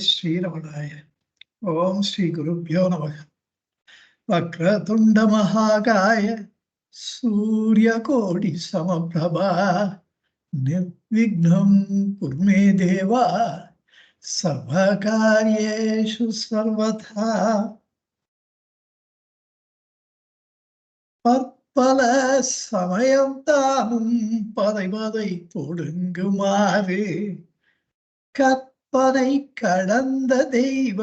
श्रीरमणाय ओम श्री गुरुभ्यो नमः। वक्रतुंड महाकाय सूर्यकोटि समप्रभा निर्विघ्नं कुरु मे देवा सर्वकार्येषु सर्वथा। பற்பல சமயம் தானும் பதைபதை தொடுங்குமாறு கற்பனை கடந்த தெய்வ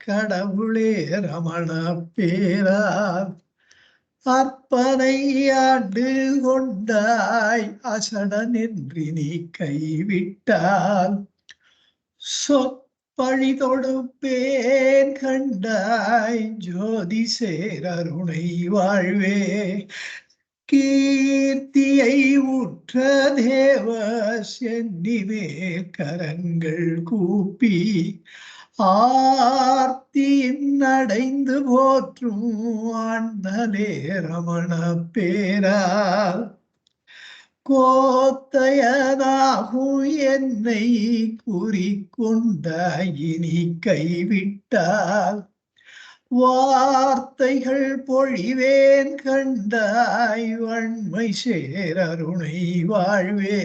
கடவுளே ரமண பேரார் அற்பனை ஆண்டு கொண்டாய் அசடனின்றி நீ கைவிட்டால் சொற்பழி தொடுப்பேன் கண்டாய் ஜோதி சேரருணை வாழ்வே கீர்த்தியை உற்ற தேவ சென்னிவே கரங்கள் கூப்பி ஆர்த்தியின் அடைந்து போற்றும் ஆண்டலே ரமண பேரால் கோத்தையனாகும் என்னை குறிக்கொண்டாய் இனி கைவிட்டால் வார்த்தைகள் பொழிவேன் கண்டாய் வன்மை சேரருணை வாழ்வே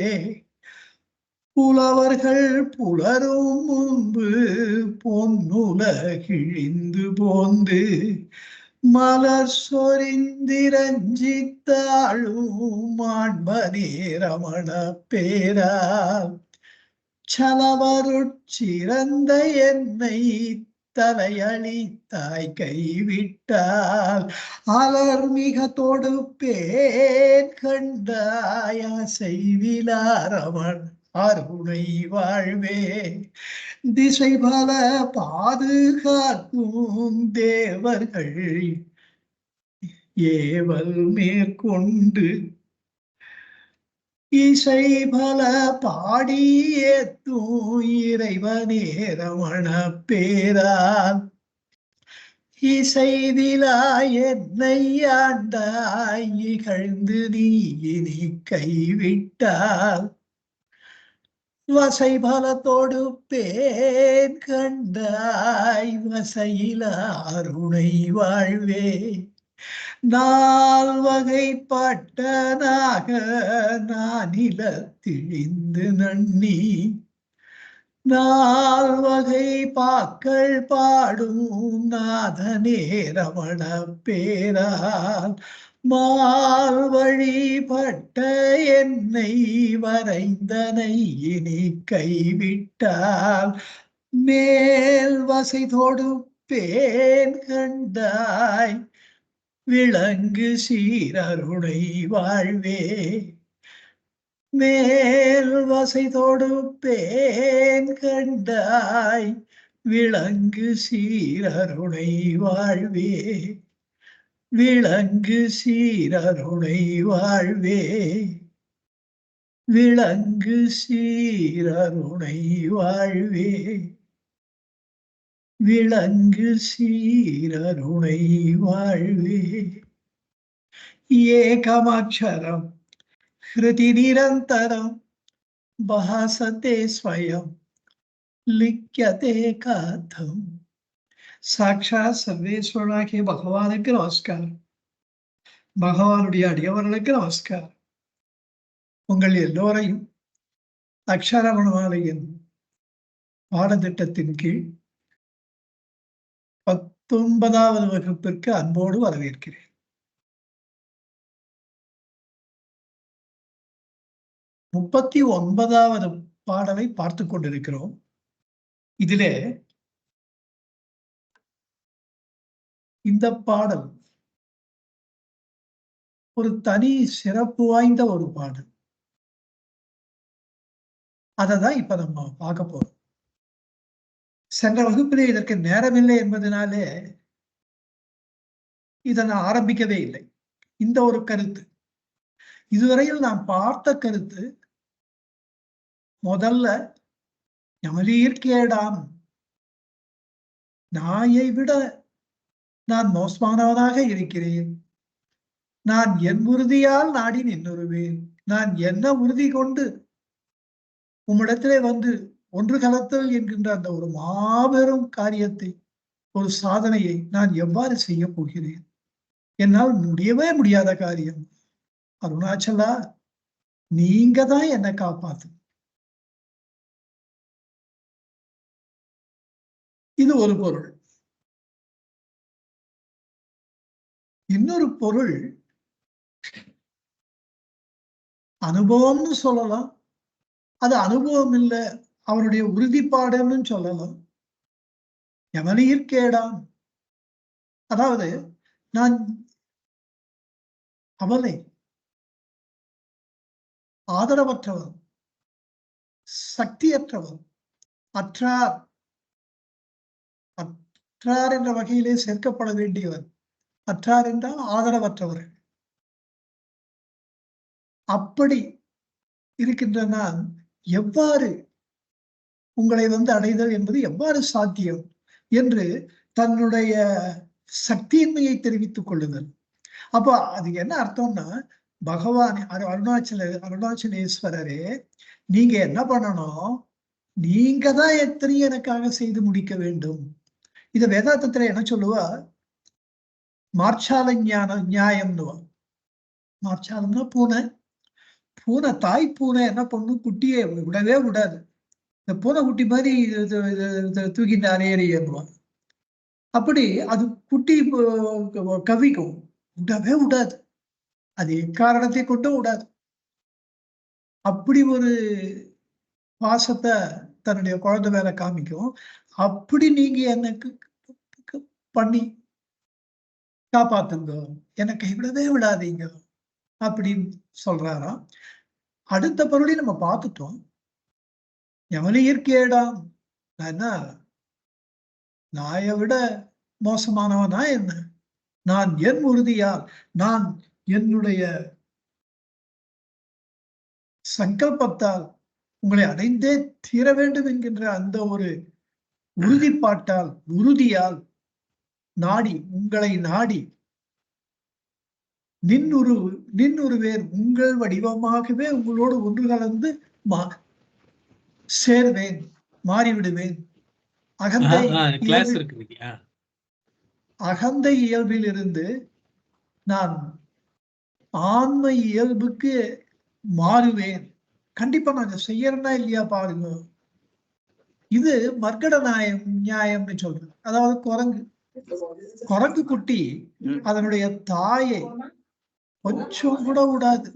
புலவர்கள் புலரும் முன்பு பொன்னுலகிழிந்து போந்து மலர் சொரிந்திரஞ்சித்தாழும் மாண்பனே ரமண பேரால் சலவருட்சிறந்த என்னை தலையளித்தாய் கைவிட்டால் அலர்மிக தொடுப்பேன் கண்டாய செய்விலாரவன் அருணை வாழ்வே திசை பல பாதுகாக்கும் தேவர்கள் ஏவல் மேற்கொண்டு இசை பல பாடியேத்தும் இறைவனே ரமண பேரால் இசைவிலா என்னை ஆண்டாய் இகழ்ந்து நீ இனி கைவிட்டால் வசை பல தொடுப்பேன் கண்டாய் வசையில அருணை வாழ்வே நால்வகைப்பட்டனாக நானில திழிந்து நன்னி நால்வகை பாக்கள் பாடும் நாதனே ரமண பேரால் மால் வழிபட்ட என்னை வரைந்தனை இனி கைவிட்டால் மேல் வசை தொடுப்பேன் கண்டாய் விளங்கு சீரருணை வாழ்வே மேல் வசை தொடுப்பேன் கண்டாய் விளங்கு சீரருணை வாழ்வே விளங்கு சீரருணை வாழ்வே விளங்கு சீரருணை வாழ்வே விளங்கு சீரருணை வாழ்வே ஏகமக்ஷரம் ஹிருதி நிரந்தரம் பாசதே ஸ்வயம் லிக்யதே கதம். சாட்சாத் சர்வேஸ்வரனாகிய பகவானுக்கு நமஸ்காரம். பகவானுடைய அடியவர்களுக்கு நமஸ்காரம். உங்கள் எல்லோரையும் அக்ஷரமணமாலையின் பாடத்திட்டத்தின் கீழ் 19வது வகுப்பிற்கு அன்போடு வரவேற்கிறேன். முப்பத்தி 9வது பாடலை பார்த்து கொண்டிருக்கிறோம். இதிலே இந்த பாடல் ஒரு தனி சிறப்பு வாய்ந்த ஒரு பாடல். அததான் இப்ப நம்ம பார்க்க போறோம். சென்ற வகுப்பிலே இதற்கு நேரமில்லை என்பதனாலே இதை நான் ஆரம்பிக்கவே இல்லை. இந்த ஒரு கருத்து இதுவரையில் நாம் பார்த்த கருத்து, முதல்ல ஞமலீர்கேடாம், நாயை விட நான் மோசமானவனாக இருக்கிறேன், நான் என் உறுதியால் நாடி நின்றுருவேன், நான் என்ன உறுதி கொண்டு உம்மிடத்திலே வந்து ஒன்று கலத்தல் என்கின்ற அந்த ஒரு மாபெரும் காரியத்தை, ஒரு சாதனையை நான் எவ்வாறு செய்ய போகிறேன்? என்னால் முடியவே முடியாத காரியம். அருணாச்சலா, நீங்க தான் என்னை காப்பாத்து. இது ஒரு பொருள். இன்னொரு பொருள் அனுபவம்னு சொல்லலாம். அது அனுபவம் இல்லை, அவருடைய உறுதிப்பாடுன்னு சொல்லலாம். எமனீர் கேடாம். அதாவது நான் அவலை, ஆதரவற்றவர், சக்தியற்றவர், அற்றார் அற்றார் என்ற வகையிலே சேர்க்கப்பட வேண்டியவர். அற்றார் என்றால் ஆதரவற்றவர்கள். அப்படி இருக்கின்ற நான் எவ்வாறு உங்களை அடைதல் என்பது எவ்வாறு சாத்தியம் என்று தன்னுடைய சக்தியின்மையை தெரிவித்துக் கொள்ளுதல். அப்ப அது என்ன அர்த்தம்னா, பகவான் அருணாச்சலேஸ்வரரே, நீங்க என்ன பண்ணணும்? நீங்க தான் எத்தனையும் எனக்காக செய்து முடிக்க வேண்டும். இத வேதாந்தத்துல என்ன சொல்லுவா? மார்ச்சால நியாயம்னுவா. மார்ச்சாலம்னா பூனை. பூனை, தாய் பூனை என்ன பண்ணும்? குட்டியை விடவே விடாது. இந்த பூனை குட்டி மாதிரி தூக்கிட்டு அரையறியன்னுவான். அப்படி அது குட்டி கவிக்கும், விடவே விடாது. அது எக்காரணத்தை கொண்டும் விடாது. அப்படி ஒரு பாசத்தை தன்னுடைய குழந்தை மேல காமிக்கும். அப்படி நீங்க எனக்கு பண்ணி காப்பாத்துங்க, என்னை கைவிடவே விடாதீங்க அப்படின்னு சொல்றாராம். அடுத்த பொருளை நம்ம பார்த்துட்டோம். எமனீர் கேடாம். என்ன, நாயை விட மோசமானவனா என்ன? நான் என் உறுதியால், நான் என்னுடைய சங்கல்பத்தால் உங்களை அடைந்தே தீர வேண்டும் என்கின்ற அந்த ஒரு உறுதிப்பாட்டால், உறுதியால் நாடி, உங்களை நாடி, நின்னுருவேர், உங்கள் வடிவமாகவே உங்களோடு ஒன்று கலந்து சேர்வேன், மாறிவிடுவேன். அகந்தை இயல்பில் இருந்து நான் ஆன்ம இயல்புக்கு மாறுவேன். கண்டிப்பா நான் இதை செய்யறேன்னா இல்லையா பாருங்க. இது மர்க்கட நியாயம்னு சொல்றது. அதாவது குரங்கு குட்டி அதனுடைய தாயை கொஞ்சம் கூட விடாது,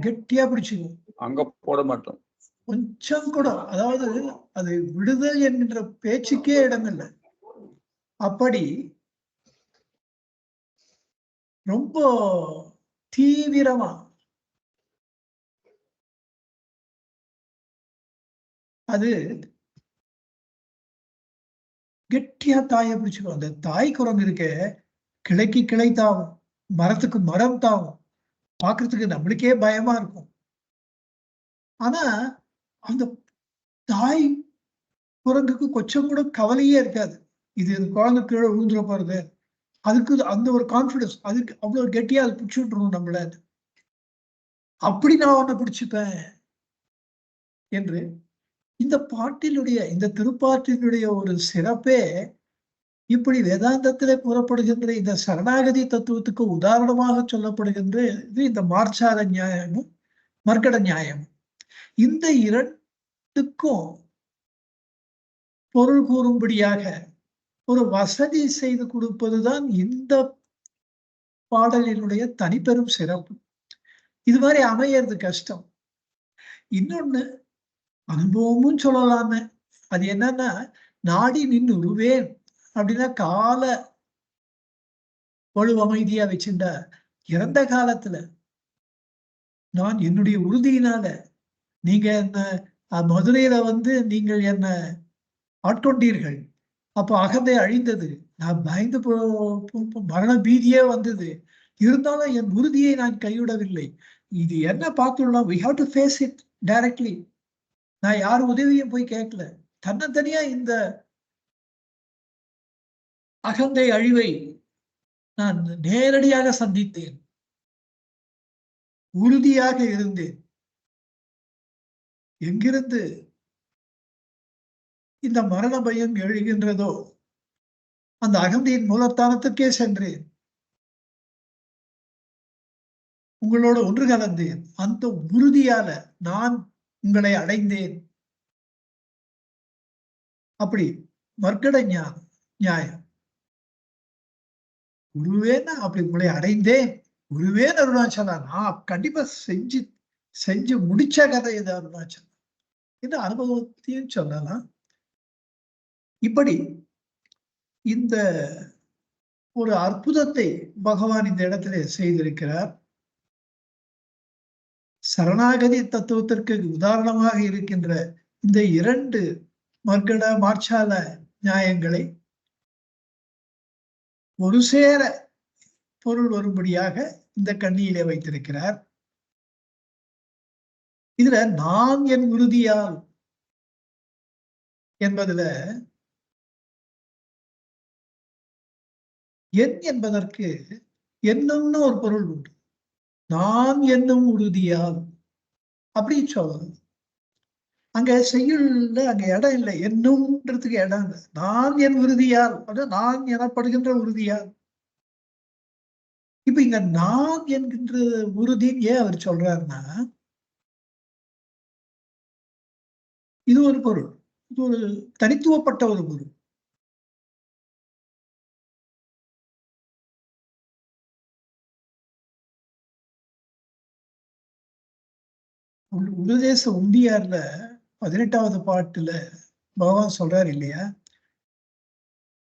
கெட்டியா பிடிச்சுக்கும். அங்க போட மாட்டோம் கொஞ்சம் கூட. அதாவது அது விடுதல் என்கின்ற பேச்சுக்கே இடமில்லை. அப்படி ரொம்ப தீவிரமா அது கெட்டியா தாயை பிடிச்சுக்கும். அந்த தாய் குரங்கு இருக்க, கிளைக்கு கிளை தாவும், மரத்துக்கு மரம் தாவும். பாக்குறதுக்கு நம்மளுக்கே பயமா இருக்கும். ஆனா அந்த தாய் குரங்குக்கு கொஞ்சம் கூட கவலையே இருக்காது. இது குழந்தை கீழே விழுந்துட போறது. அதுக்கு அந்த ஒரு கான்பிடன்ஸ், அதுக்கு அவ்வளவு கெட்டியா அது பிடிச்சு விட்டுருணும் நம்மள. அப்படி நான் உன்னை பிடிச்சுப்பேன் என்று இந்த பாட்டினுடைய, இந்த திருப்பாட்டினுடைய ஒரு சிறப்பே இப்படி வேதாந்தத்திலே கூறப்படுகின்ற இந்த சரணாகதி தத்துவத்துக்கு உதாரணமாக சொல்லப்படுகின்ற இது இந்த மார்ச்சால நியாயமும் மர்க்கட நியாயமும். இந்த இரண்டுக்கும் பொருள் கூறும்படியாக ஒரு வசதி செய்து கொடுப்பதுதான் இந்த பாடலினுடைய தனிப்பெரும் சிறப்பு. இது மாதிரி அமையறது கஷ்டம். இன்னொன்னு அனுபவமும் சொல்லலாமே. அது என்னன்னா, நாடி நின்னுருவேன் அப்படின்னா கால வலு அமைதியா வச்சுட்டா, இறந்த காலத்துல நான் என்னுடைய உறுதியினால, நீங்க என்ன மதுரையில நீங்கள் என்ன ஆட்கொண்டீர்கள். அப்போ அகந்தை அழிந்தது. நான் பயந்து மரண பீதியே வந்தது. இருந்தாலும் என் உறுதியை நான் கைவிடவில்லை. இது என்ன பார்த்துள்ளோம், we have to face it directly. நான் யார் உதவியும் போய் கேட்கல. தன்னந்தனியா இந்த அகந்தை அழிவை நான் நேரடியாக சந்தித்தேன். உறுதியாக இருந்தேன். எங்கிருந்து இந்த மரண பயம் எழுகின்றதோ அந்த அகந்தையின் மூலத்தானத்துக்கே சென்றேன், உங்களோட ஒன்று கலந்தேன், அந்த உறுதியால நான் உங்களை அடைந்தேன். அப்படி மர்க்கட நியாயம். குருவேன்னு அப்படி உங்களை அடைந்தேன், குருவேன்னு அருணாச்சலா நான் கண்டிப்பா செஞ்சு முடிச்ச கதை இது அருணாச்சலம். இந்த அனுபவத்தையும் சொல்லலாம். இப்படி இந்த ஒரு அற்புதத்தை பகவான் இந்த இடத்திலே செய்திருக்கிறார். சரணாகதி தத்துவத்திற்கு உதாரணமாக இருக்கின்ற இந்த 2 மர்க்கட மார்ச்சால நியாயங்களை ஒரு சேர பொருள் வரும்படியாக இந்த கண்ணியிலே வைத்திருக்கிறார். இதுல நான் என் உறுதியால் என்பதுல என் என்பதற்கு என்னும்னு ஒரு பொருள் உண்டு. நான் என்னும் உறுதியால் அப்படி சொல்லணும். அங்க செய்யுள்ள அங்க இடம் இல்லை, என்னும்ன்றதுக்கு இடம் இல்லை. நான் என் உறுதியால், நான் எனப்படுகின்ற உறுதியால். இப்ப இங்க நான் என்கின்ற உறுதின்னு ஏன் அவர் சொல்றாருன்னா, இது ஒரு பொருள், இது ஒரு தனித்துவப்பட்ட ஒரு பொருள். உபதேச உண்டியார்ல 18வது பாட்டுல பகவான் சொல்றாரு இல்லையா,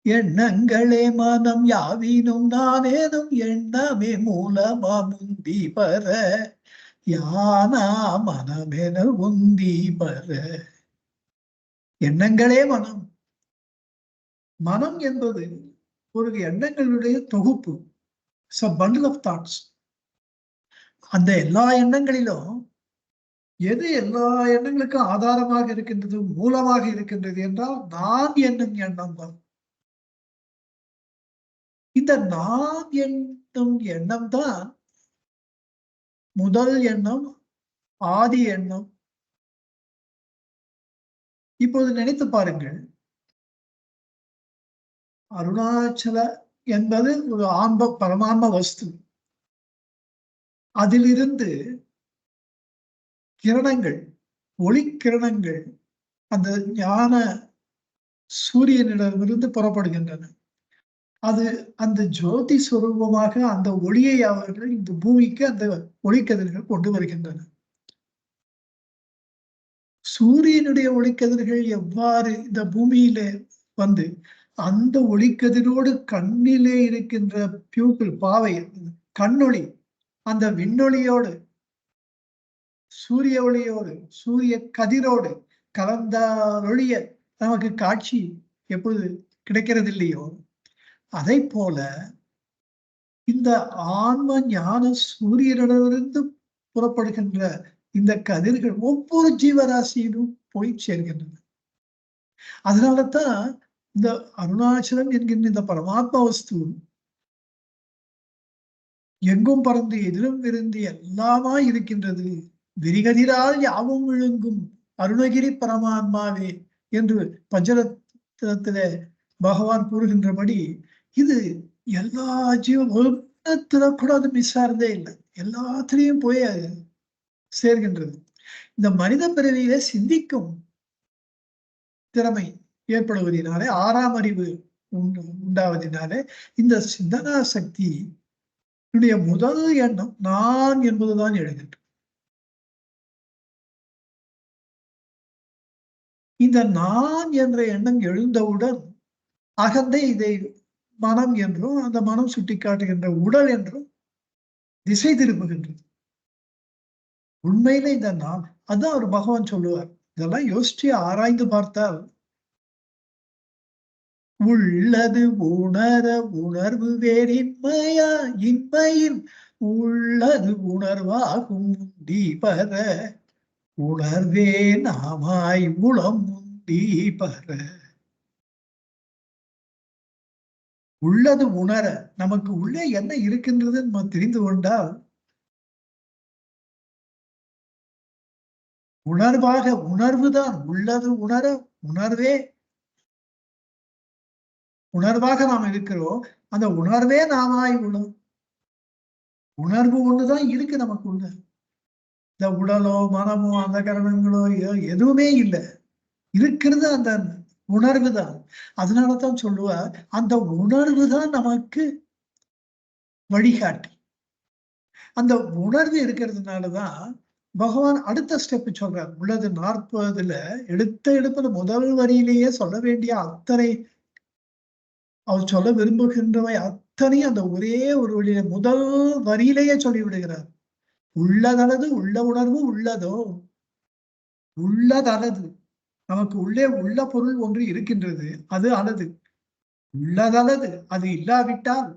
எண்ணங்களே மனம் யாவினும் நானேனும் எண்ணமே மூலமா முந்தி பர யானா மனமென உந்தி பர. எண்ணங்களே மனம். மனம் என்பது ஒரு எண்ணங்களுடைய தொகுப்பு, bundle of thoughts. அந்த எல்லா எண்ணங்களிலும் எது எல்லா எண்ணங்களுக்கும் ஆதாரமாக இருக்கின்றது, மூலமாக இருக்கின்றது என்றால் நான் என்னும் எண்ணம் தான். இந்த நான் என்னும் எண்ணம் தான் முதல் எண்ணம், ஆதி எண்ணம். இப்போது நினைத்து பாருங்கள், அருணாச்சல என்பது ஒரு பரமான்ம வஸ்து. அதிலிருந்து கிரணங்கள், ஒளிக்கிரணங்கள் அந்த ஞான சூரியனிடமிருந்து புறப்படுகின்றன. அது அந்த ஜோதி சுரூபமாக அந்த ஒளியை அவர்கள் இந்த பூமிக்கு அந்த ஒளிக்கதிர்கள் கொண்டு வருகின்றன. சூரியனுடைய ஒளிக்கதிர்கள் எவ்வாறு இந்த பூமியிலே வந்து அந்த ஒளிக்கதிரோடு கண்ணிலே இருக்கின்ற பியூப்பிள் பாவை கண்ணொளி அந்த விண்ணொளியோடு சூரிய ஒளியோடு சூரிய கதிரோடு கலந்த ஒளிய நமக்கு காட்சி எப்பொழுது கிடைக்கிறது இல்லையோ, அதை போல இந்த ஆன்ம ஞான சூரியனிடமிருந்து புறப்படுகின்ற இந்த கதிர்கள் ஒவ்வொரு ஜீவராசியிலும் போய் சேர்கின்றன. அதனாலதான் இந்த அருணாச்சலம் என்கின்ற இந்த பரமாத்மா வஸ்து எங்கும் பறந்து எதிரும் விருந்து எல்லாமா இருக்கின்றது. விரிகதிரால் யாவும் விழுங்கும் அருணகிரி பரமாத்மாவே என்று பஞ்சரத்திலே பகவான் கூறுகின்றபடி இது எல்லா ஒன்னத்துல கூட அது மிஸ் ஆறதே இல்லை, எல்லாத்திலையும் போய் சேர்கின்றது. இந்த மனித பிறவியில சிந்திக்கும் திறமை ஏற்படுவதனாலே, 6ஆம் அறிவு உண்டாவதினாலே இந்த சிந்தனா சக்தி முதல் எண்ணம் நான் என்பதுதான் எழுகின்றது. இந்த நான் என்ற எண்ணம் எழுந்தவுடன் அகந்தை இதை மனம் என்றும் அந்த மனம் சுட்டிக்காட்டுகின்ற உடல் என்றும் திசை திருப்புகின்றது. உண்மையில இந்த நான் அதான் ஒரு பகவான் சொல்லுவார். இதெல்லாம் யோசிச்சு ஆராய்ந்து பார்த்தால் உள்ளது உணர உணர்வு வேறின்மையா இன்மையில் உள்ளது உணர்வாகும் முந்தி பர உணர்வே நாமாய் உளம் முந்தி பர. உள்ளது உணர, நமக்கு உள்ளே என்ன இருக்கின்றது நம்ம தெரிந்து கொண்டால் உணர்வாக, உணர்வுதான் உள்ளது உணர உணர்வே உணர்வாக நாம் இருக்கிறோம். அந்த உணர்வே நாமாய் உள்ளோம். உணர்வு ஒண்ணுதான் இருக்கு நமக்குள்ள. இந்த உடலோ மனமோ அந்த கரணங்களோ எதுவுமே இல்லை. இருக்கிறது அந்த உணர்வு தான். அதனாலதான் சொல்லுவார், அந்த உணர்வு தான் நமக்கு வழிகாட்டி. அந்த உணர்வு இருக்கிறதுனாலதான் பகவான் அடுத்த ஸ்டெப் சொல்றார். உள்ளது 40 எடுப்பது முதல் வரியிலேயே சொல்ல வேண்டிய அத்தனை, அவர் சொல்ல விரும்புகின்றவை அத்தனை அந்த ஒரே ஒரு வழியில முதல் வரியிலேயே சொல்லிவிடுகிறார். உள்ளதனது உள்ள உணர்வு உள்ளதோ, உள்ளதனது நமக்கு உள்ளே உள்ள பொருள் ஒன்று இருக்கின்றது, அது அனது. உள்ளதனது அது இல்லாவிட்டால்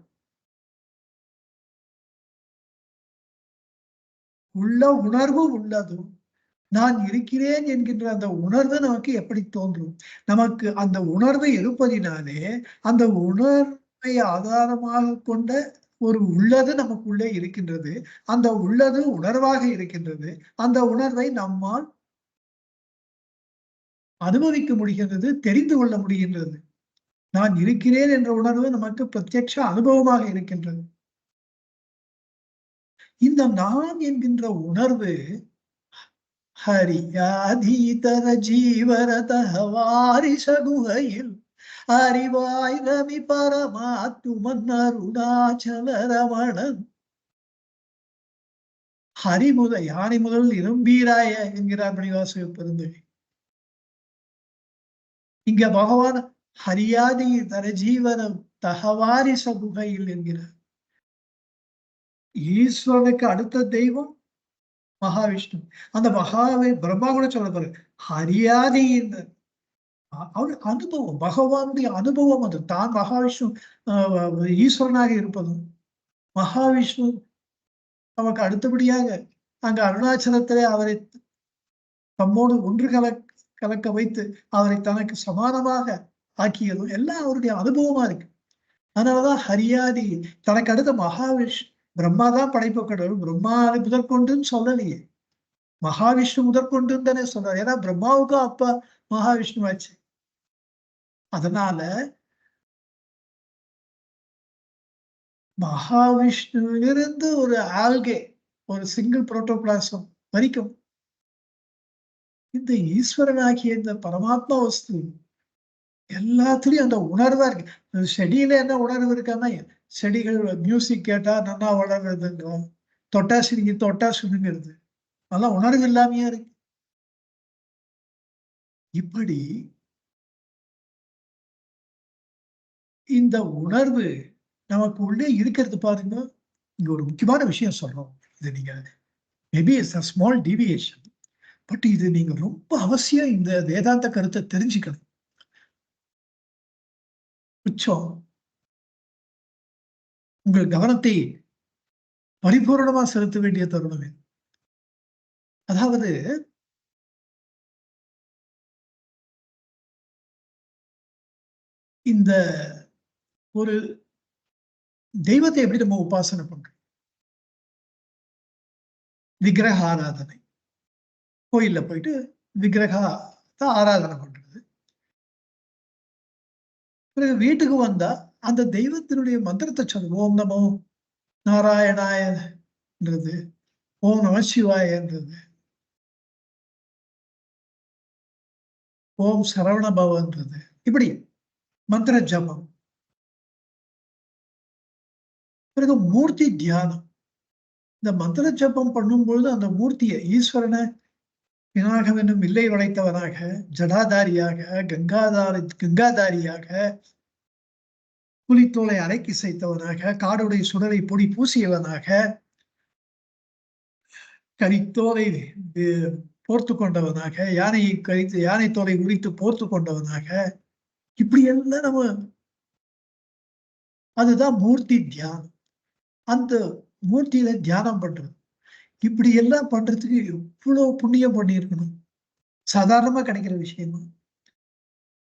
உள்ள உணர்வு உள்ளதோ, நான் இருக்கிறேன் என்கின்ற அந்த உணர்வு நமக்கு எப்படி தோன்றும்? நமக்கு அந்த உணர்வு இருப்பதினாலே அந்த உணர்வை ஆதாரமாக கொண்ட ஒரு உள்ளது நமக்குள்ளே இருக்கின்றது. அந்த உள்ளது உணர்வாக இருக்கின்றது. அந்த உணர்வை நம்மால் அனுபவிக்க முடிகின்றது, தெரிந்து கொள்ள முடிகின்றது. நான் இருக்கிறேன் என்ற உணர்வு நமக்கு பிரத்யட்ச அனுபவமாக இருக்கின்றது. இந்த நான் என்கின்ற உணர்வு ஹரியாதீதர ஜீவரதஹ வாரிச குகையில் அறிவாய் ரவி பரமாத்துமன் அருணாச்சல ரமணன். ஹரி யானை முதல் இரும்பீராய என்கிறார் மணிவாசக பெருந்தகை. இங்க பகவான் ஹரியாதி தர ஜீவன தகவாரிச குகையில் என்கிறார். ஈஸ்வரனுக்கு அடுத்த தெய்வம் மகாவிஷ்ணு. அந்த பிரம்மா கூட சொல்ல பாரு, ஹரியாதி அவரு அனுபவம், பகவானுடைய அனுபவம் அது. தான் மகாவிஷ்ணு ஈஸ்வரனாக இருப்பதும், மகாவிஷ்ணு நமக்கு அடுத்தபடியாக அங்க அருணாச்சலத்திலே அவரை தம்மோடு ஒன்று கலக்க வைத்து அவரை தனக்கு சமானமாக ஆக்கியதும் எல்லாம் அவருடைய அனுபவமா இருக்கு. அதனாலதான் ஹரியாதி தனக்கு அடுத்த மகாவிஷ்ணு. பிரம்மா தான் படைப்பு கடவுள். பிரம்மா முதற்கொண்டுன்னு சொல்லலையே, மகாவிஷ்ணு முதற்கொண்டுன்னு தானே சொல்றாரு. ஏன்னா பிரம்மாவுக்கும் அப்பா மகாவிஷ்ணு ஆச்சு. அதனால மகாவிஷ்ணுவிலிருந்து ஒரு ஆல்கே, ஒரு சிங்கிள் புரோட்டோபிளாசம் வரைக்கும் இந்த ஈஸ்வரனாகிய இந்த பரமாத்மா வஸ்து எல்லாத்துலயும் அந்த உணர்வா இருக்கு. செடியில என்ன உணர்வு இருக்கான்னா, செடிகள் மியூசிக் கேட்டா நல்லா வளர்றதுங்க, தொட்டா சிரிங்கி தொட்டா சுடுங்கிறது, அதெல்லாம் உணர்வு இல்லாமையா இருக்கு. இப்படி இந்த உணர்வு நமக்கு உள்ளே இருக்கிறது பாருங்க. இங்க ஒரு முக்கியமான விஷயம் சொல்றோம். இது நீங்க maybe it's a small deviation, but இது நீங்க ரொம்ப அவசியம் இந்த வேதாந்த கருத்தை தெரிஞ்சுக்கணும். உச்சம் உங்கள் கவனத்தை பரிபூர்ணமா செலுத்த வேண்டிய தருணம். அதாவது இந்த ஒரு தெய்வத்தை எப்படி நம்ம உபாசனை பண்றோம்? விக்கிரக ஆராதனை. கோயில்ல போயிட்டு விக்கிரகத்தை ஆராதனை பண்றது. பிறகு வீட்டுக்கு வந்தா அந்த தெய்வத்தினுடைய மந்திரத்தை சொல்லுவோம். ஓம் நமோ நாராயணாயன்றது, ஓம் நம சிவாயன்றது, ஓம் சரவண பவன்றது, இப்படி மந்திர ஜபம். பிறகு மூர்த்தி தியானம். இந்த மந்திர ஜபம் பண்ணும்பொழுது அந்த மூர்த்தியை, ஈஸ்வரனை பினாகம் என்னும் வில்லை வளைத்தவனாக, ஜடாதாரியாக, கங்காதாரியாக, புலித்தோலை அரைக்கி செய்தவனாக, காடுடைய சுடரை பொடி பூசியவனாக, கரித்தோலை போர்த்து கொண்டவனாக, யானை தோலை உரித்து போர்த்து கொண்டவனாக, இப்படி எல்லாம் நம்ம, அதுதான் மூர்த்தி தியானம். அந்த மூர்த்தியில தியானம் பண்றது. இப்படி எல்லாம் பண்றதுக்கு எவ்வளவு புண்ணியம் பண்ணியிருக்கணும். சாதாரணமா கிடைக்கிற விஷயமா?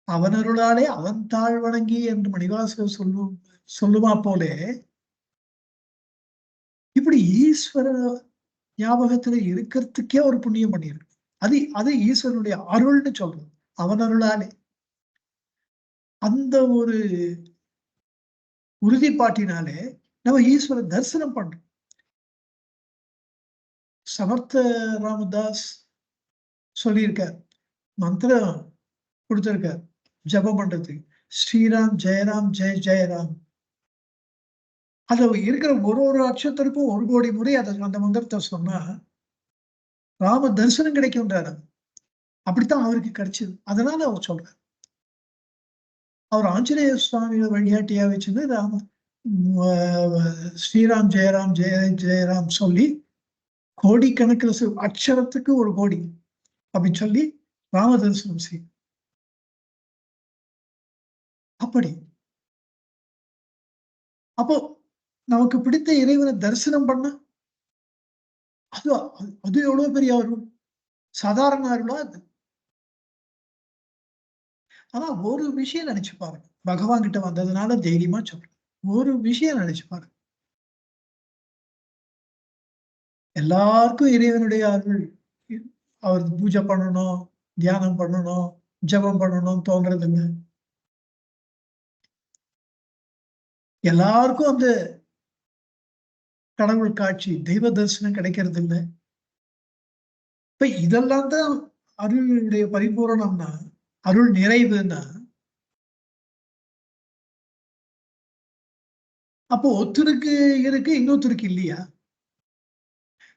அவனருளாலே அவன் தாழ் வணங்கி என்று மணிவாசகர் சொல்லுமா போலே, இப்படி ஈஸ்வர ஞாபகத்துல இருக்கிறதுக்கே ஒரு புண்ணியம் பண்ணியிருக்கு. அது ஈஸ்வரனுடைய அருள்னு சொல்றது. அவன் அருளாலே அந்த ஒரு உறுதிப்பாட்டினாலே நம்ம ஈஸ்வர தரிசனம் பண்றோம். சமர்த்த ராமதாஸ் சொல்லியிருக்கார், மந்திரம் கொடுத்திருக்கார் ஜபம் பண்றதுக்கு, ஸ்ரீராம் ஜெயராம் ஜெய ஜெயராம். அதுல இருக்கிற ஒரு அக்ஷரத்திற்கும் 1 கோடி முறை அந்த மந்திரத்தை சொன்னா ராம தரிசனம் கிடைக்கும்ன்றாரு. அப்படித்தான் அவருக்கு கிடைச்சது. அதனால அவர் சொல்றார். அவர் ஆஞ்சநேய சுவாமியை வழிகாட்டியா வச்சிருந்து ஸ்ரீராம் ஜெயராம் ஜெய ஜெயராம் சொல்லி கோடிக்கணக்கில் அக்ஷரத்துக்கு 1 கோடி அப்படின்னு சொல்லி ராம தரிசனம் செய்யும். அப்படி அப்போ நமக்கு பிடித்த இறைவனை தரிசனம் பண்ண அது அது எவ்வளவு பெரிய அருள், சாதாரண அருளா அது. ஆனா ஒரு விஷயம் நினைச்சு பாருங்க, பகவான் கிட்ட வந்ததுனால தைரியமா சொல்றேன், ஒரு விஷயம் நினைச்சு பாருங்க, எல்லாருக்கும் இறைவனுடைய அருள், அவர் பூஜை பண்ணணும், தியானம் பண்ணணும், ஜபம் பண்ணணும் தோன்றது இல்லை. எல்லாருக்கும் அந்த கடவுள் காட்சி, தெய்வ தரிசனம் கிடைக்கிறது இல்லை. இப்ப இதெல்லாம் தான் அருளுடைய பரிபூரணம்னா, அருள் நிறைவுன்னா, அப்போ ஒருத்தருக்கு இருக்கு, இன்னொருத்தருக்கு இல்லையா?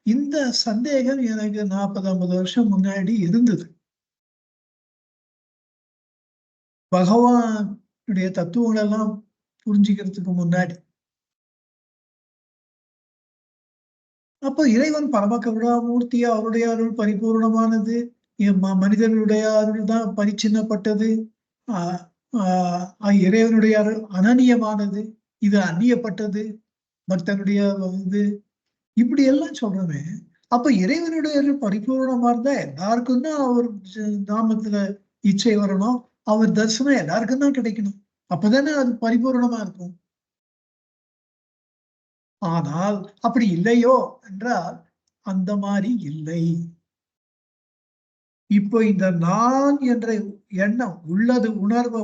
இந்த சந்தேகம் எனக்கு 40-50 வருஷம் முன்னாடி இருந்தது. பகவானுடைய தத்துவங்கள் எல்லாம் புரிஞ்சுக்கிறதுக்கு முன்னாடி. அப்ப இறைவன் பரம கருணாமூர்த்தியா, அவருடைய அருள் பரிபூர்ணமானது, மனிதர்களுடைய அருள் தான் பரிச்சின்னப்பட்டது, இறைவனுடைய அருள் அனநியமானது, இது அந்நியப்பட்டது, பக்தனுடைய இது, இப்படி எல்லாம் சொல்றோமே. அப்ப இறைவனுடைய அருள் பரிபூர்ணமா இருந்தா எல்லாருக்கும் தான் அவர் நாமத்துல இச்சை வரணும், அவர் தரிசனம் எல்லாருக்கும் தான் கிடைக்கணும், அப்பதானே அது பரிபூர்ணமா இருக்கும். ஆனால் அப்படி இல்லையோ என்றால் அந்த மாதிரி இல்லை. இப்போ இந்த நான் என்ற எண்ணம் உள்ளது உணர்வு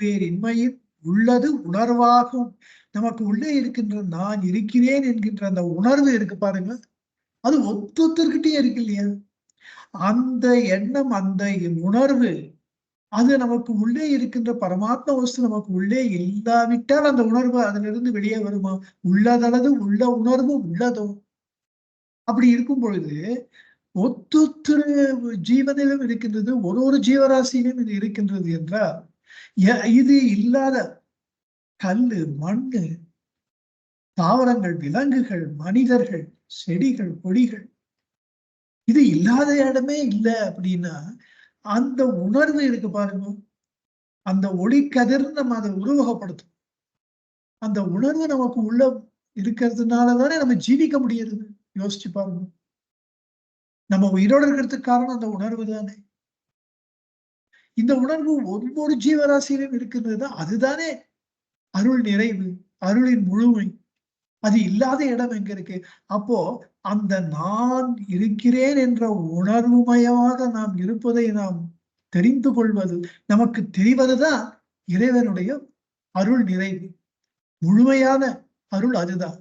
வேறு இன்மையில் உள்ளது உணர்வாகும். நமக்கு உள்ளே இருக்கின்ற நான் இருக்கிறேன் என்கின்ற அந்த உணர்வு இருக்கு பாருங்க, அது ஒத்தொத்தர்கிட்டயே இருக்கு இல்லையா? அந்த எண்ணம், அந்த உணர்வு, அது நமக்கு உள்ளே இருக்கின்ற பரமாத்ம வஸ்து நமக்கு உள்ளே இல்லாவிட்டால் அந்த உணர்வு அதிலிருந்து வெளியே வருமா? உள்ளதளது உள்ள உணர்வு உள்ளதோ? அப்படி இருக்கும் பொழுது ஒத்தொத்தரு ஜீவனிலும் இருக்கின்றது, ஒரு ஜீவராசியிலும் இது இருக்கின்றது என்றால், இது இல்லாத கல்லு, மண்ணு, தாவரங்கள், விலங்குகள், மனிதர்கள், செடிகள், கொடிகள், இது இல்லாத இடமே இல்லை அப்படின்னா, அந்த உணர்வு இருக்கு பாருங்க, அந்த ஒளி கதிர் நம்ம அதை உருவகப்படுத்தும். அந்த உணர்வு நமக்கு உள்ள இருக்கிறதுனாலதானே நம்ம ஜீவிக்க முடியுது. யோசிச்சு பாருங்க, நம்ம உயிரோடு இருக்கிறதுக்கு காரணம் அந்த உணர்வு தானே. இந்த உணர்வு ஒவ்வொரு ஜீவராசியிலும் இருக்கின்றது, அதுதானே அருள் நிறைவு, அருளின் முழுமை. அது இல்லாத இடம் எங்க இருக்கு? அப்போ அந்த நான் இருக்கிறேன் என்ற உணர்வுமயமாக நாம் இருப்பதை நாம் தெரிந்து கொள்வது, நமக்கு தெரிவதுதான் இறைவனுடைய அருள் நிறைவு, முழுமையான அருள் அதுதான்.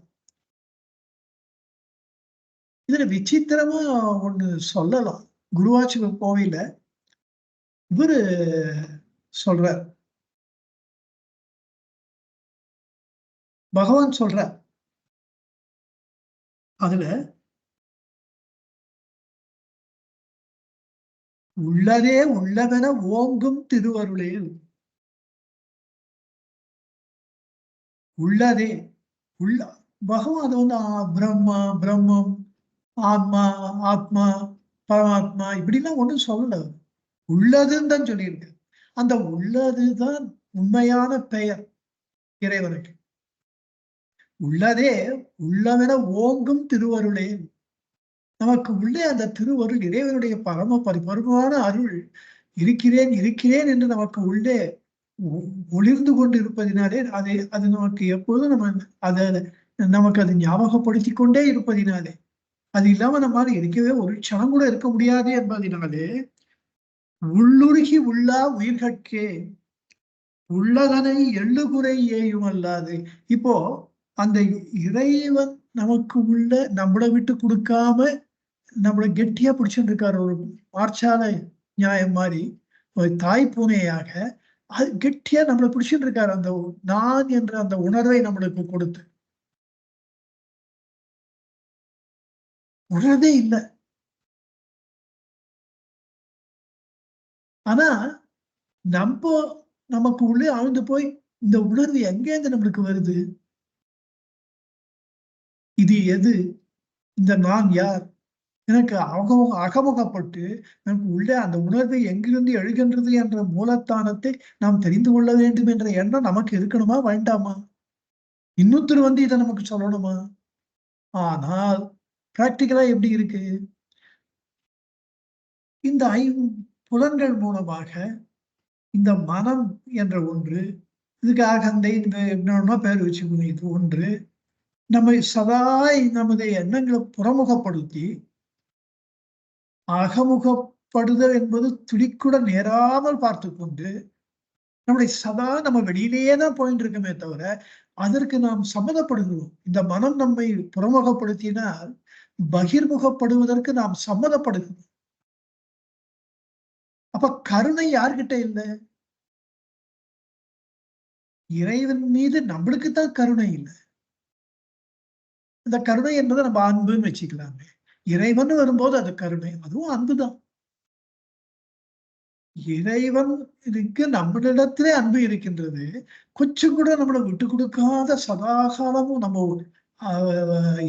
இதுல விசித்திரமா ஒண்ணு சொல்லலாம். குருவாச்சூர் கோவில இவரு சொல்றார், பகவான் சொல்றார், அதுல உள்ளதே உள்ளவென ஓங்கும் திருவருளே, உள்ளதே உள்ள பகவான் வந்து பிரம்மா, பிரம்மம், ஆத்மா, ஆத்மா, பரமாத்மா இப்படிலாம் ஒண்ணும் சொல்லல, உள்ளதுன்னு தான் சொல்லியிருக்கு. அந்த உள்ளதுதான் உண்மையான பெயர் இறைவனுக்கு. உள்ளதே உள்ளவென ஓங்கும் திருவருளே, நமக்கு உள்ளே அந்த திருவருள், இறைவனுடைய பரம பரிபூர்ணமான அருள் இருக்கிறேன் இருக்கிறேன் என்று நமக்கு உள்ளே ஒளிர்ந்து கொண்டு இருப்பதினாலே அது நமக்கு எப்போதும் நம்ம அதை நமக்கு அது ஞாபகப்படுத்தி கொண்டே இருப்பதினாலே, அது இல்லாம நம்மால இருக்கவே ஒரு க்ஷணம் கூட இருக்க முடியாது என்பதினாலே உள்ளுருகி உள்ளா உயிர்கட்கே, உள்ளதனை எள்ளுகுறை ஏயும் அல்லாது. இப்போ அந்த இறைவன் நமக்கு உள்ள நம்மளை விட்டு கொடுக்காம நம்மளை கெட்டியா பிடிச்சுட்டு இருக்காரு. ஒரு மார்ச்சால நியாயம் மாதிரி ஒரு தாய் பூனையாக அது கெட்டியா நம்மளை பிடிச்சுட்டு இருக்காரு. அந்த நான் என்ற அந்த உணர்வை நம்மளுக்கு கொடுத்து உணர்வே இல்லை. ஆனா நம்ம நமக்கு உள்ளே ஆழ்ந்து போய் இந்த உணர்வு எங்கேருந்து நம்மளுக்கு வருது? இது எது? இந்த நான் யார்? எனக்கு அகமுகப்பட்டு நமக்கு உள்ளே அந்த உணர்வு எங்கிருந்து எழுகின்றது என்ற மூலத்தானத்தை நாம் தெரிந்து கொள்ள வேண்டும் என்ற எண்ணம் நமக்கு இருக்கணுமா வேண்டாமா? இன்னொருத்தர் வந்து இதை நமக்கு சொல்லணுமா? ஆனால் பிராக்டிகலா எப்படி இருக்கு? இந்த புலன்கள் மூலமாக இந்த மனம் என்ற ஒன்று, இதுக்கு அகந்தை இந்த என்னென்னமோ பேர் வச்சுக்கணும். இது ஒன்று நம்மை சதா நமது எண்ணங்களை புறமுகப்படுத்தி அகமுகப்படுதல் என்பது துடிக்கூட நேராமல் பார்த்து கொண்டு நம்முடைய சதா நம்ம வெளியிலேயே தான் போயிட்டு இருக்கோமே தவிர அதற்கு நாம் சம்மதப்படுகிறோம். இந்த மனம் நம்மை புறமுகப்படுத்தினால் பகிர்முகப்படுவதற்கு நாம் சம்மதப்படுகிறோம். அப்ப கருணை யார்கிட்ட இல்லை? இறைவன் மீது நம்மளுக்குத்தான் கருணை இல்லை. அந்த கருணை என்பதை நம்ம அன்புன்னு வச்சுக்கலாமே. இறைவன் வரும்போது அது கருணை, அதுவும் அன்புதான். இறைவன் இருக்கு, நம்மளிடத்திலே அன்பு இருக்கின்றது. கொஞ்சம் கூட நம்மளை விட்டு கொடுக்காத சதாகாலமும் நம்ம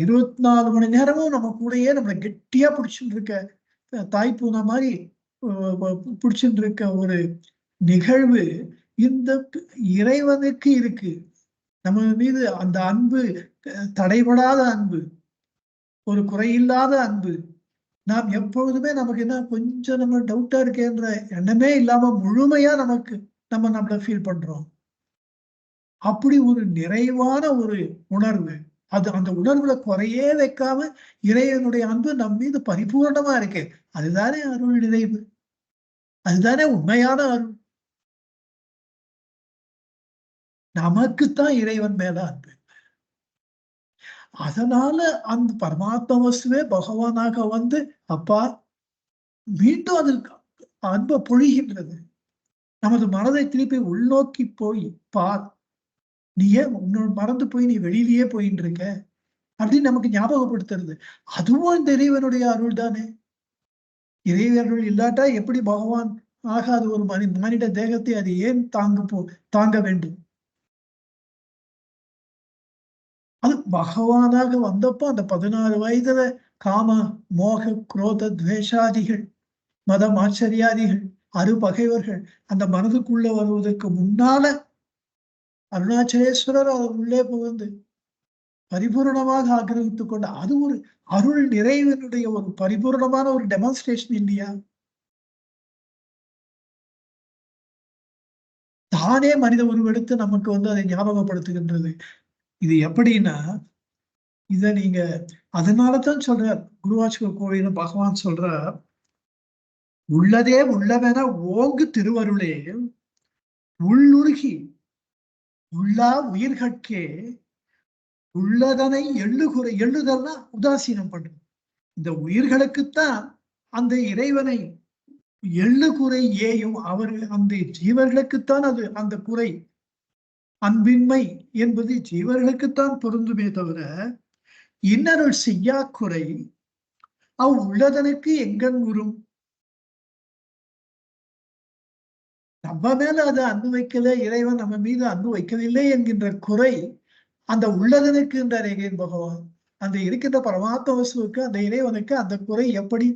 24 மணி நேரமும் நம்ம கூடயே நம்மளை கெட்டியா பிடிச்சுட்டு இருக்க தாய்ப்பூனை மாதிரி பிடிச்சுட்டு இருக்க ஒரு நிகழ்வு இந்த இறைவனுக்கு இருக்கு. நம்ம மீது அந்த அன்பு தடைபடாத அன்பு, ஒரு குறையில்லாத அன்பு. நாம் எப்பொழுதுமே நமக்கு என்ன கொஞ்சம் நம்ம டவுட்டா இருக்கேன்ற எண்ணமே இல்லாம முழுமையா நம்மள ஃபீல் பண்றோம். அப்படி ஒரு நிறைவான ஒரு உணர்வு. அது அந்த உணர்வுல குறையே வைக்காம இறைவனுடைய அன்பு நம் மீது பரிபூரணமா இருக்கு. அதுதானே அருள் நிறைவு. அதுதானே உண்மையான அருள். நமக்குத்தான் இறைவன் மேல அன்பு. அதனால அந்த பரமாத்ம வஸ்துவே பகவானாக வந்து அப்பா மீண்டும் அதற்கு அன்பை பொழிகின்றது. நமது மனதை திருப்பி உள்நோக்கி போய் பார். நீ ஏன் உன்னோட மறந்து போய் நீ வெளியிலேயே போயிட்டு இருக்க அப்படின்னு நமக்கு ஞாபகப்படுத்துறது. அதுவும் இந்த இறைவனுடைய அருள் தானே. இறைவர்கள் இல்லாட்டா எப்படி பகவான் ஆகாது ஒரு மனித தேகத்தை அது ஏன் தாங்க வேண்டும்? அது பகவானாக வந்தப்போ அந்த 16 வயதுல காம மோக குரோத துவேஷாதிகள் மதம் ஆச்சரியாதிகள் அருபகைவர்கள் அந்த மனதுக்குள்ள வருவதற்கு முன்னால அருணாச்சலேஸ்வரர் அவர் உள்ளே புகுந்து பரிபூர்ணமாக ஆக்கிரமித்துக் கொண்ட அது ஒரு அருள் நிறைவினுடைய ஒரு பரிபூர்ணமான ஒரு டெமான்ஸ்ட்ரேஷன் இல்லையா? தானே மனித உருவெடுத்து நமக்கு வந்து அதை ஞாபகப்படுத்துகின்றது. இது எப்படின்னா இத நீங்க அதனாலதான் சொல்றார் குருவாச்சூர் கோயில பகவான் சொல்றார், உள்ளதே உள்ளவென ஓங்கு திருவருளே உள்ளுருகி உள்ளா உயிர்கட்கே உள்ளதனை எள்ளுதல்னா உதாசீனம் பண்றது. இந்த உயிர்களுக்குத்தான் அந்த இறைவனை எள்ளு குறை ஏயும் அவர்கள் அந்த ஜீவர்களுக்குத்தான் அது அந்த குறை அன்பின்மை என்பது ஜீவர்களுக்குத்தான் பொருந்துமே தவிர இன்னருள் செய்யா குறை உள்ளதனுக்கு எங்கன் உறும். நம்ம மேல அது அன்பு வைக்கல, இறைவன் நம்ம மீது அன்பு வைக்கவில்லை என்கின்ற குறை அந்த உள்ளதனுக்கு என்றார் பகவான். அந்த இருக்கின்ற பரமாத்ம வசுவுக்கு அந்த இறைவனுக்கு அந்த குறை எப்படி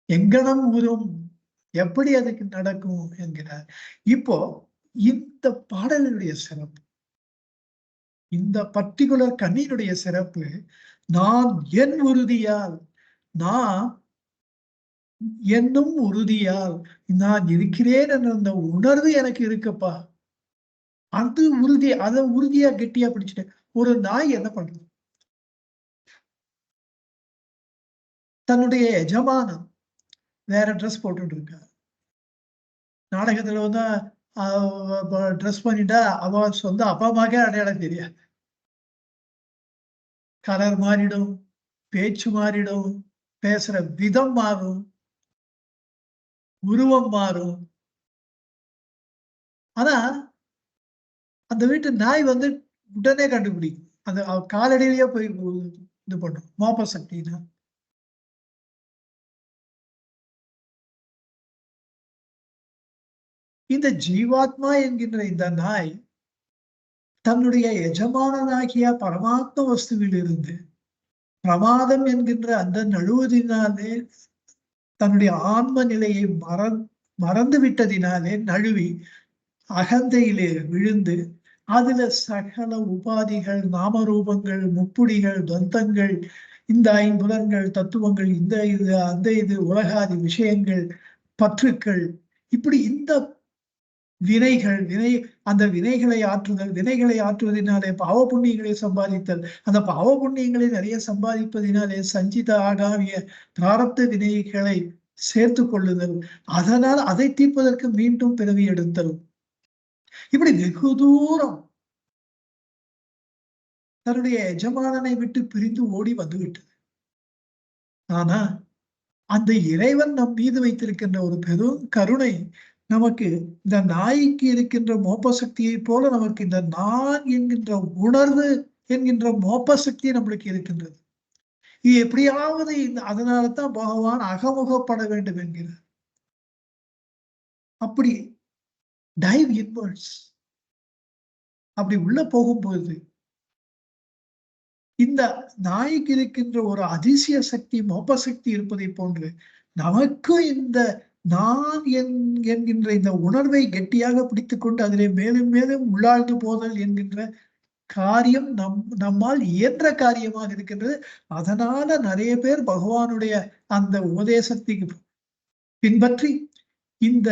எங்கனம் உறும், எப்படி அதுக்கு நடக்கும் என்கிறார். இப்போ இந்த பாடலுடைய சிறப்பு, இந்த பர்டிகுலர் கண்ணினுடைய சிறப்பு, நான் என் உறுதியால், நான் என்னும் உறுதியால் நான் இருக்கிறேன் என்ற அந்த உணர்வு எனக்கு இருக்குப்பா. அது உறுதி, அதை உறுதியா கெட்டியா பிடிச்சிட்டேன். ஒரு நாய் என்ன பண்றது? தன்னுடைய எஜமானம் வேற ட்ரெஸ் போட்டுட்டு இருக்க நாடகத்துல வந்து ட்ரெஸ் பண்ணிட்டா அவ சொந்த அப்பா அம்மாக்கே அடையாளம் தெரியாது. கலர் மாறிடும், பேச்சு மாறிடும், பேசுற விதம் மாறும், உருவம் மாறும். ஆனா அந்த வீட்டு நாய் வந்து உடனே கண்டுபிடிக்கும். அந்த காலடியிலேயே போய் இது பண்ணும். மோப்ப சக்தினா இந்த ஜீவாத்மா என்கின்ற இந்த நாய் தன்னுடைய எஜமானனாகிய பரமாத்ம வஸ்துவில் இருந்து பிரமாதம் என்கின்ற அந்த நழுவதினாலே தன்னுடைய ஆன்ம நிலையை மறந்து விட்டதினாலே நழுவி அகந்தையிலே விழுந்து அதுல சகல உபாதிகள், நாமரூபங்கள், முப்புடிகள், துவந்தங்கள், இந்த ஐம்புலன்கள், தத்துவங்கள், இந்த இது அந்த இது உலகாதி விஷயங்கள், பற்றுக்கள், இப்படி இந்த அந்த வினைகளை ஆற்றுதல், வினைகளை ஆற்றுவதனாலே பாவ புண்ணியங்களை சம்பாதித்தல், அந்த பாவ புண்ணியங்களை நிறைய சம்பாதிப்பதினாலே சஞ்சித ஆகாமிய பிராரப்த வினைகளை சேர்த்து கொள்ளுதல், அதனால் அதை தீர்ப்பதற்கு மீண்டும் பிறவி எடுத்தல், இப்படி வெகு தூரம் தன்னுடைய எஜமானனை விட்டு பிரிந்து ஓடி வந்துவிட்டது. ஆனா அந்த இறைவன் நம் மீது வைத்திருக்கின்ற ஒரு பெரும் கருணை நமக்கு இந்த நாய்க்கு இருக்கின்ற மோப்ப சக்தியை போல நமக்கு இந்த நான் என்கின்ற உணர்வு என்கின்ற மோப்ப சக்தி நம்மளுக்கு இருக்கின்றது. இது எப்படியாவது அதனாலதான் பகவான் அகமுகப்பட வேண்டும் என்கிறார். அப்படி டைவ் இன்வர்ட்ஸ் அப்படி உள்ள போகும்போது இந்த நாய்க்கு இருக்கின்ற ஒரு அதிசய சக்தி, மோப்ப சக்தி இருப்பதை போன்று நமக்கும் இந்த நான் என்கின்ற இந்த உணர்வை கெட்டியாக பிடித்துக்கொண்டு அதிலே மேலும் மேலும் உள்ளாழ்ந்து போதல் என்கின்ற காரியம் நம்மால் இயன்ற காரியமாக இருக்கின்றது. அதனால நிறைய பேர் பகவானுடைய அந்த உபதேசத்தை பின்பற்றி இந்த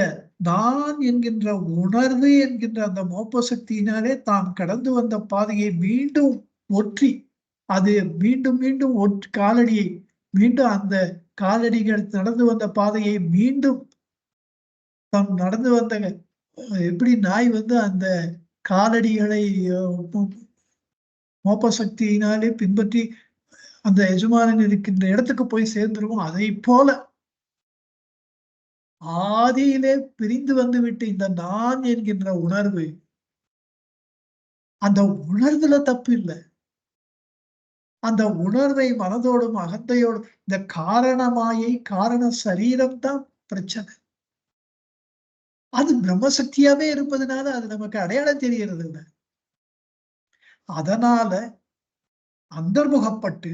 நான் என்கின்ற உணர்வு என்கின்ற அந்த மோப்ப சக்தியினாலே தான் கடந்து வந்த பாதையை மீண்டும் ஒற்றி அது மீண்டும் மீண்டும் காலடியை மீண்டும் அந்த காலடிகள் நடந்து வந்த பாதையை மீண்டும் தம் நடந்து வந்த எப்படி நாய் வந்து அந்த காலடிகளை மோப்ப சக்தியினாலே பின்பற்றி அந்த எஜமானன் இருக்கின்ற இடத்துக்கு போய் சேர்ந்துருவோம். அதை போல ஆதியிலே பிரிந்து வந்துவிட்டு இந்த நான் என்கின்ற உணர்வு, அந்த உணர்வுல தப்பு இல்லை. அந்த உணர்வை மனதோடும் அகந்தையோடும் இந்த காரணமாயை காரண சரீரம் தான் பிரச்சனை. அது பிரம்மசக்தியாவே இருப்பதனால அது நமக்கு அடையாளம் தெரியறது இல்லை. அதனால அந்தர்முகப்பட்டு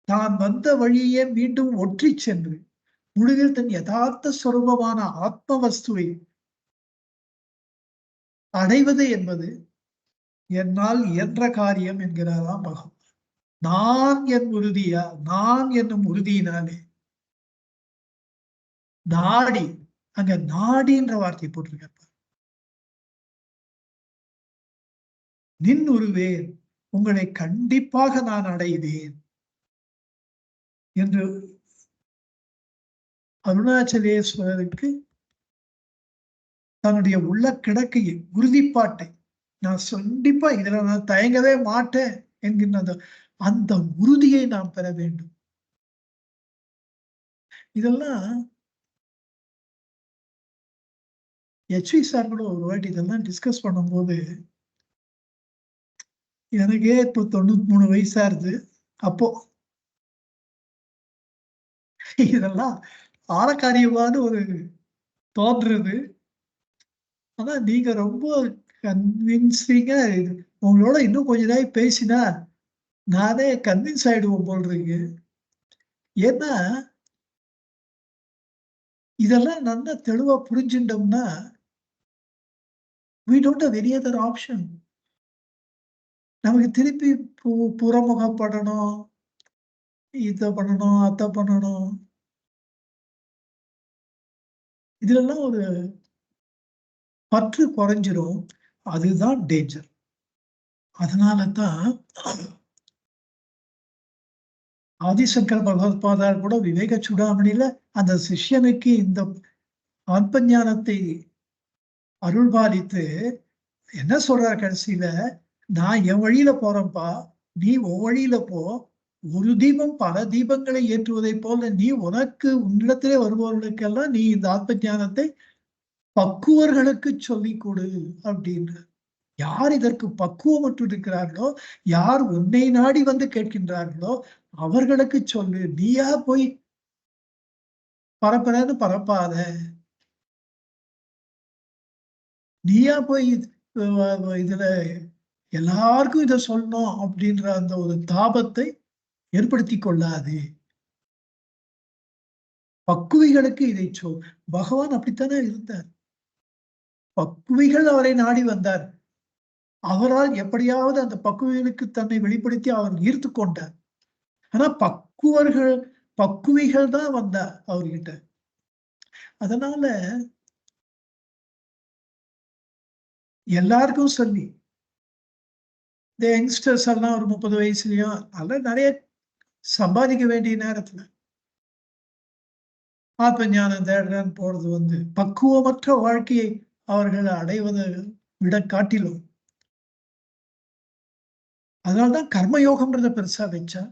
தான் வந்த வழியே மீண்டும் ஒற்றி சென்று முடிவில் தன் யதார்த்த சொரூபமான ஆத்ம வஸ்துவை அடைவது என்பது என்னால் இயன்ற காரியம் என்கிறாராம் பகவான். நான் என் உறுதியா, நான் என்னும் உறுதியினாலே நாடி, அங்க நாடின்ற வார்த்தை போட்டிருக்க, நின் உருவேன், உங்களை கண்டிப்பாக நான் அடைவேன் என்று அருணாச்சலேஸ்வரருக்கு தன்னுடைய உள்ள கிடக்கையை, உறுதிப்பாட்டை, நான் கண்டிப்பா இதுல நான் தயங்கவே மாட்டேன் என்கின்ற அந்த உறுதியை நாம் பெற வேண்டும். இதெல்லாம் HV சார் கூட ஒரு வாட்டி இதெல்லாம் டிஸ்கஸ் பண்ணும்போது எனக்கே இப்போ 93 வயசா இருக்கு. அப்போ இதெல்லாம் ஆழக்காரியமான ஒரு தோன்றுறது. ஆனா நீங்க ரொம்ப கன்வின்சிங்கா உங்களோட இன்னும் கொஞ்ச நாள் பேசினா நானே கன்வின்ஸ் ஆயிடுவோம் போல் இருக்கு. ஏன்னா இதெல்லாம் நல்லா தெளிவா புரிஞ்சுட்டோம்னா we don't have any other option. நமக்கு திருப்பி புறமுகப்படணும், இத பண்ணணும், அத பண்ணணும், இதுலெல்லாம் ஒரு பற்று குறைஞ்சிரும். அதுதான் டேஞ்சர். அதனாலதான் ஆதிசங்கர் பகவத்பாதார் கூட விவேக சூடாமணியில அந்த சிஷ்யனுக்கு இந்த ஆத்ம ஞானத்தை அருள் பாலித்து என்ன சொல்றார் கடைசியில, நான் என் வழியில போறேன்ப்பா, நீ உன் வழியில போ. ஒரு தீபம் பல தீபங்களை ஏற்றுவதை போல நீ உனக்கு உன்னிடத்திலே வருபவர்களுக்கெல்லாம் நீ இந்த ஆத்ம ஞானத்தை பக்குவர்களுக்கு சொல்லிக் கொடு அப்படின்னு. யார் இதற்கு பக்குவமற்று இருக்கிறார்களோ, யார் உன்னை நாடி வந்து கேட்கின்றார்களோ அவர்களுக்கு சொல்லு. நீயா போய் பரப்புறன்னு பரப்பாத. நீயா போய் இதுல எல்லாருக்கும் இதை சொல்லணும் அப்படின்ற அந்த ஒரு தாபத்தை ஏற்படுத்தி கொள்ளாது. பக்குவிகளுக்கு இதை சொல். பகவான் அப்படித்தானே இருந்தார். பக்குவிகள் அவரை நாடி வந்தார். அவரால் எப்படியாவது அந்த பக்குவிகளுக்கு தன்னை வெளிப்படுத்தி அவர் ஈர்த்து கொண்டார். ஆனா பக்குவிகள் தான் வந்தார் அவர்கிட்ட. அதனால எல்லாருக்கும் சொல்லி இந்த யங்ஸ்டர்ஸ் எல்லாம் ஒரு 30 வயசுலயும் அதெல்லாம் நிறைய சம்பாதிக்க வேண்டிய நேரத்துல ஆத்ம ஞானம் தேடுறன்னு போறது பக்குவமற்ற வாழ்க்கையை அவர்கள் அடைவதை விட காட்டிலும். அதனால்தான் கர்மயோகம்ன்றத பெருசா வச்சா,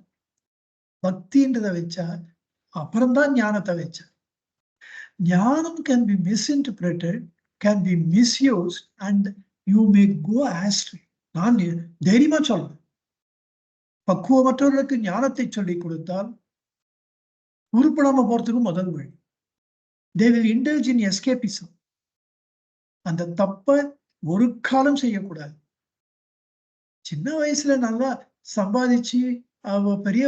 பக்தின்றத வச்சா, அப்புறம்தான் ஞானத்தை வச்சா. ஞானம் can be misinterpreted, can be misused and you may go astray. நான் தைரியமா சொல்றேன், பக்குவமற்றவர்களுக்கு ஞானத்தை சொல்லிக் கொடுத்தால் உருப்படாம போறதுக்கு முதல் வழி. they will indulge in escapism. அந்த தப்ப ஒரு காலம் செய்யக்கூடாது. சின்ன வயசுல நல்லா சம்பாதிச்சு பெரிய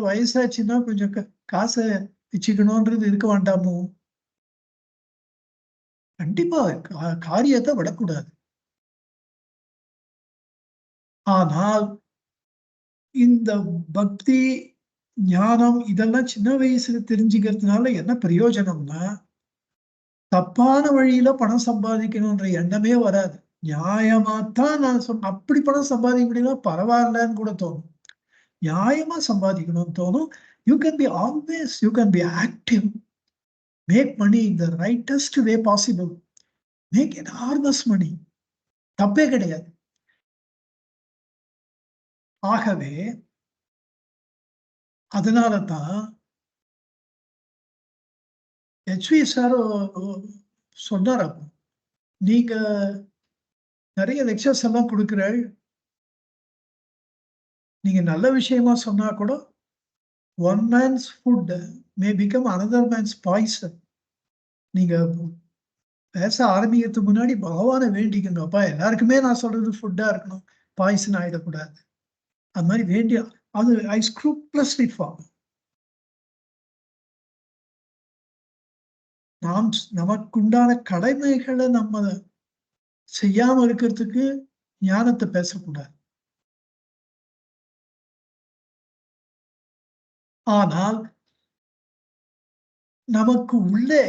வயசாச்சுன்னா கொஞ்சம் காசை வச்சுக்கணும்ன்றது இருக்க வேண்டாமோ? கண்டிப்பா காரியத்தை விடக்கூடாது. ஆனால் இந்த பக்தி ஞானம் இதெல்லாம் சின்ன வயசுல தெரிஞ்சுக்கிறதுனால என்ன பிரயோஜனம்னா, தப்பான வழியில பணம் சம்பாதிக்கணும்ன்ற எண்ணமே வராது. நியாயமாத்தான் நான் அப்படி பணம் சம்பாதிக்க முடியுமா பரவாயில்லன்னு கூட தோணும். நியாயமா சம்பாதிக்கணும்னு தோணும். You can be always, you can be active, make money in the rightest way possible, make enormous money, தப்பே கிடையாது. ஆகவே அதனால தான் HV சார் சொன்னார். அப்போ நீங்க நிறைய லெக்சர்ஸ் எல்லாம் கொடுக்கிறாள், நீங்க நல்ல விஷயமா சொன்னா கூட one man's food may become another man's poison. நீங்க பேச ஆரம்பிக்கிறதுக்கு முன்னாடி பகவானை வேண்டிக்கணும், அப்பா எல்லாருக்குமே நான் சொல்றது ஃபுட்டா இருக்கணும், பாய்சன் ஆயிடக்கூடாது. அது மாதிரி வேண்டிய அது ஐ ஸ்க்ரூப்லஸ்லி ஃபாலோ. நாம் நமக்குண்டான கடமைகளை நம்ம செய்யாம இருக்கிறதுக்கு ஞானத்தை பேசக்கூடாது. ஆனால் நமக்கு உள்ளே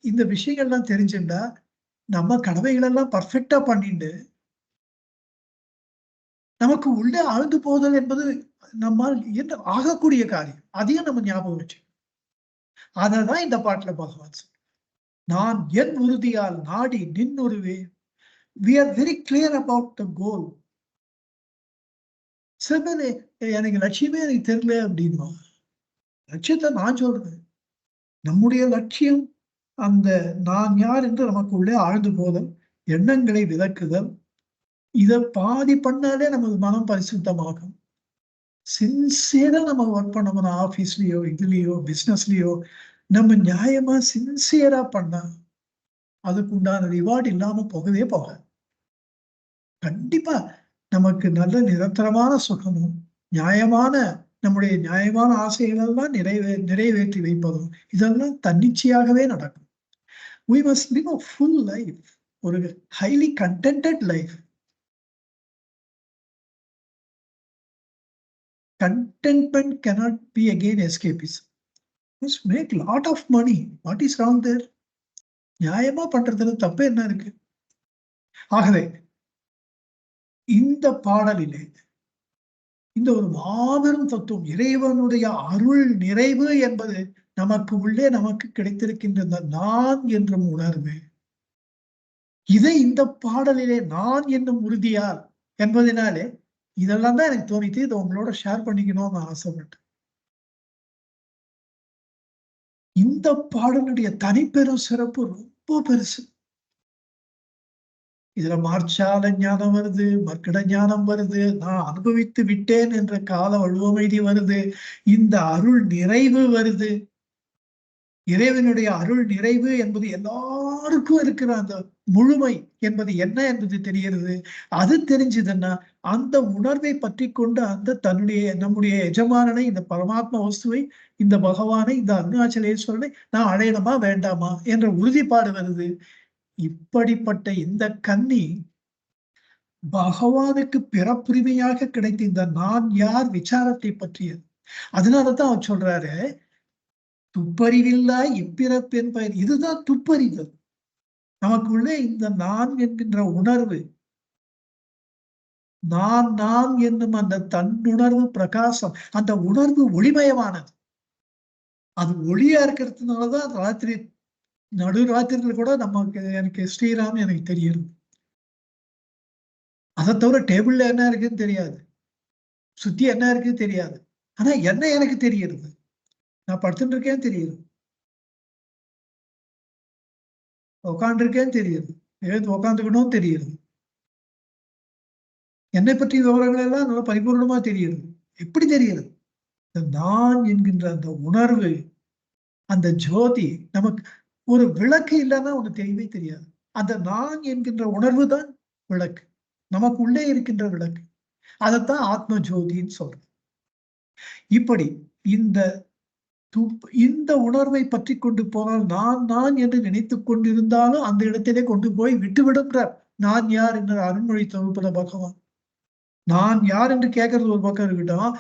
இந்த விஷயங்கள்லாம் தெரிஞ்சுட்டா நம்ம கடமைகள் எல்லாம் பர்ஃபெக்டா பண்ணிட்டு நமக்கு உள்ளே ஆழ்ந்து போதல் என்பது நம்மால் என்ன ஆகக்கூடிய காரியம். அதையும் நம்ம ஞாபகம் வச்சு அததான் இந்த பாட்டுல பகவான் சொல்ற, நான் என் உறுதியால் நாடி நின்னுருவேன். We are very clear about the goal. சில பேர் எனக்கு லட்சியமே எனக்கு தெரியல அப்படின்னா, லட்சியத்தை நான் சொல்றேன். நம்முடைய லட்சியம் அந்த நான் யார் என்று நமக்குள்ளே ஆழ்ந்து போதல், எண்ணங்களை விளக்குதல். இதை பாதி பண்ணாலே நமக்கு மனம் பரிசுத்தமாகும். சின்சியரா நம்ம ஒர்க் பண்ணோம்னா ஆபீஸ்லயோ இதுலயோ பிசினஸ்லயோ நம்ம நியாயமா சின்சியரா பண்ணா அதுக்கு உண்டான ரிவார்டு இல்லாம போகவே போகாது. கண்டிப்பா நமக்கு நல்ல நிரந்தரமான சுகமும் நியாயமான நம்முடைய நியாயமான ஆசைகள் எல்லாம் நிறைவேற்றி வைப்பதும் இதெல்லாம் தன்னிச்சையாகவே நடக்கும். We must live a full life, ஒரு highly contented life. Contentment cannot be again escapism. Just make lot of money. What is wrong there? நியாயமா பண்றதுல தப்பு என்ன இருக்கு? ஆகவே இந்த பாடலிலே இந்த ஒரு மாபெரும் தத்துவம், இறைவனுடைய அருள் நிறைவு என்பது நமக்கு உள்ளே நமக்கு கிடைத்திருக்கின்ற நான் என்றும் உணர்வு. இதை இந்த பாடலிலே நான் என்னும் உறுதியால் என்பதனாலே இதெல்லாம் தான் எனக்கு தோணித்து. இதை உங்களோட ஷேர் பண்ணிக்கணும்னு நான் ஆசைப்பட்டேன். இந்த பாடலுடைய தனிப்பெரும் சிறப்பு ரொம்ப பெருசு. இதுல மார்ச்சால ஞானம் வருது, மர்க்கட ஞானம் வருது, நான் அனுபவித்து விட்டேன் என்ற கால வழுவமைதி வருது, இந்த அருள் நிறைவு வருது. இறைவனுடைய அருள் நிறைவு என்பது எல்லாருக்கும் இருக்கிற அந்த முழுமை என்பது என்ன என்பது தெரிகிறது. அது தெரிஞ்சதுன்னா அந்த உணர்வை பற்றி கொண்டு அந்த நம்முடைய எஜமானனை, இந்த பரமாத்ம வஸ்துவை, இந்த பகவானை, இந்த அருணாச்சலேஸ்வரனை நான் அடையணுமா வேண்டாமா என்ற உறுதிப்பாடு வருது. இப்படிப்பட்ட இந்த கன்னி பகவானுக்கு பிறப்புரிமையாக கிடைத்த இந்த நான் யார் விசாரத்தை பற்றியது. அதனாலதான் அவர் சொல்றாரு, துப்பறிவில்லா இப்பிறப்பென் பயன். இதுதான் துப்பறிதல். நமக்குள்ளே இந்த நான் என்கின்ற உணர்வு, நான் என்னும் அந்த தன்னுணர்வு பிரகாசம், அந்த உணர்வு ஒளிமயமானது. அது ஒளியா இருக்கிறதுனாலதான் ராத்திரி நடுராத்திரில கூட எனக்கு ஸ்ரீராம் எனக்கு தெரியும். அதை தவிர டேபிள்ல என்ன இருக்குன்னு தெரியாது, சுத்தி என்ன இருக்குன்னு தெரியாது. ஆனா என்ன எனக்கு தெரியுது, நான் படுத்துட்டு இருக்கேன்னு தெரியுது, உட்காந்துருக்கேன்னு தெரியுது, எழுந்து உட்காந்துக்கணும் தெரியுது. என்னை பற்றிய விவரங்கள் எல்லாம் நல்லா பரிபூர்ணமா தெரியுது. எப்படி தெரியுது? நான் என்கின்ற அந்த உணர்வு, அந்த ஜோதி நமக்கு ஒரு விளக்கு இல்லைன்னா ஒண்ணு தெரியவே தெரியாது. அந்த நான் என்கின்ற உணர்வு தான் விளக்கு, நமக்கு உள்ளே இருக்கின்ற விளக்கு. அதைத்தான் ஆத்ம ஜோதின்னு சொல்றேன். இப்படி இந்த இந்த உணர்வை பற்றி கொண்டு போனால் நான் என்று நினைத்துக் கொண்டிருந்தாலும் அந்த இடத்திலே கொண்டு போய் விட்டுவிடுகிறார். நான் யார் என்ற அருண்மொழி தொகுப்புல பகவான் நான் யார் என்று கேட்கறது ஒரு பக்கம் இருக்கட்டும்,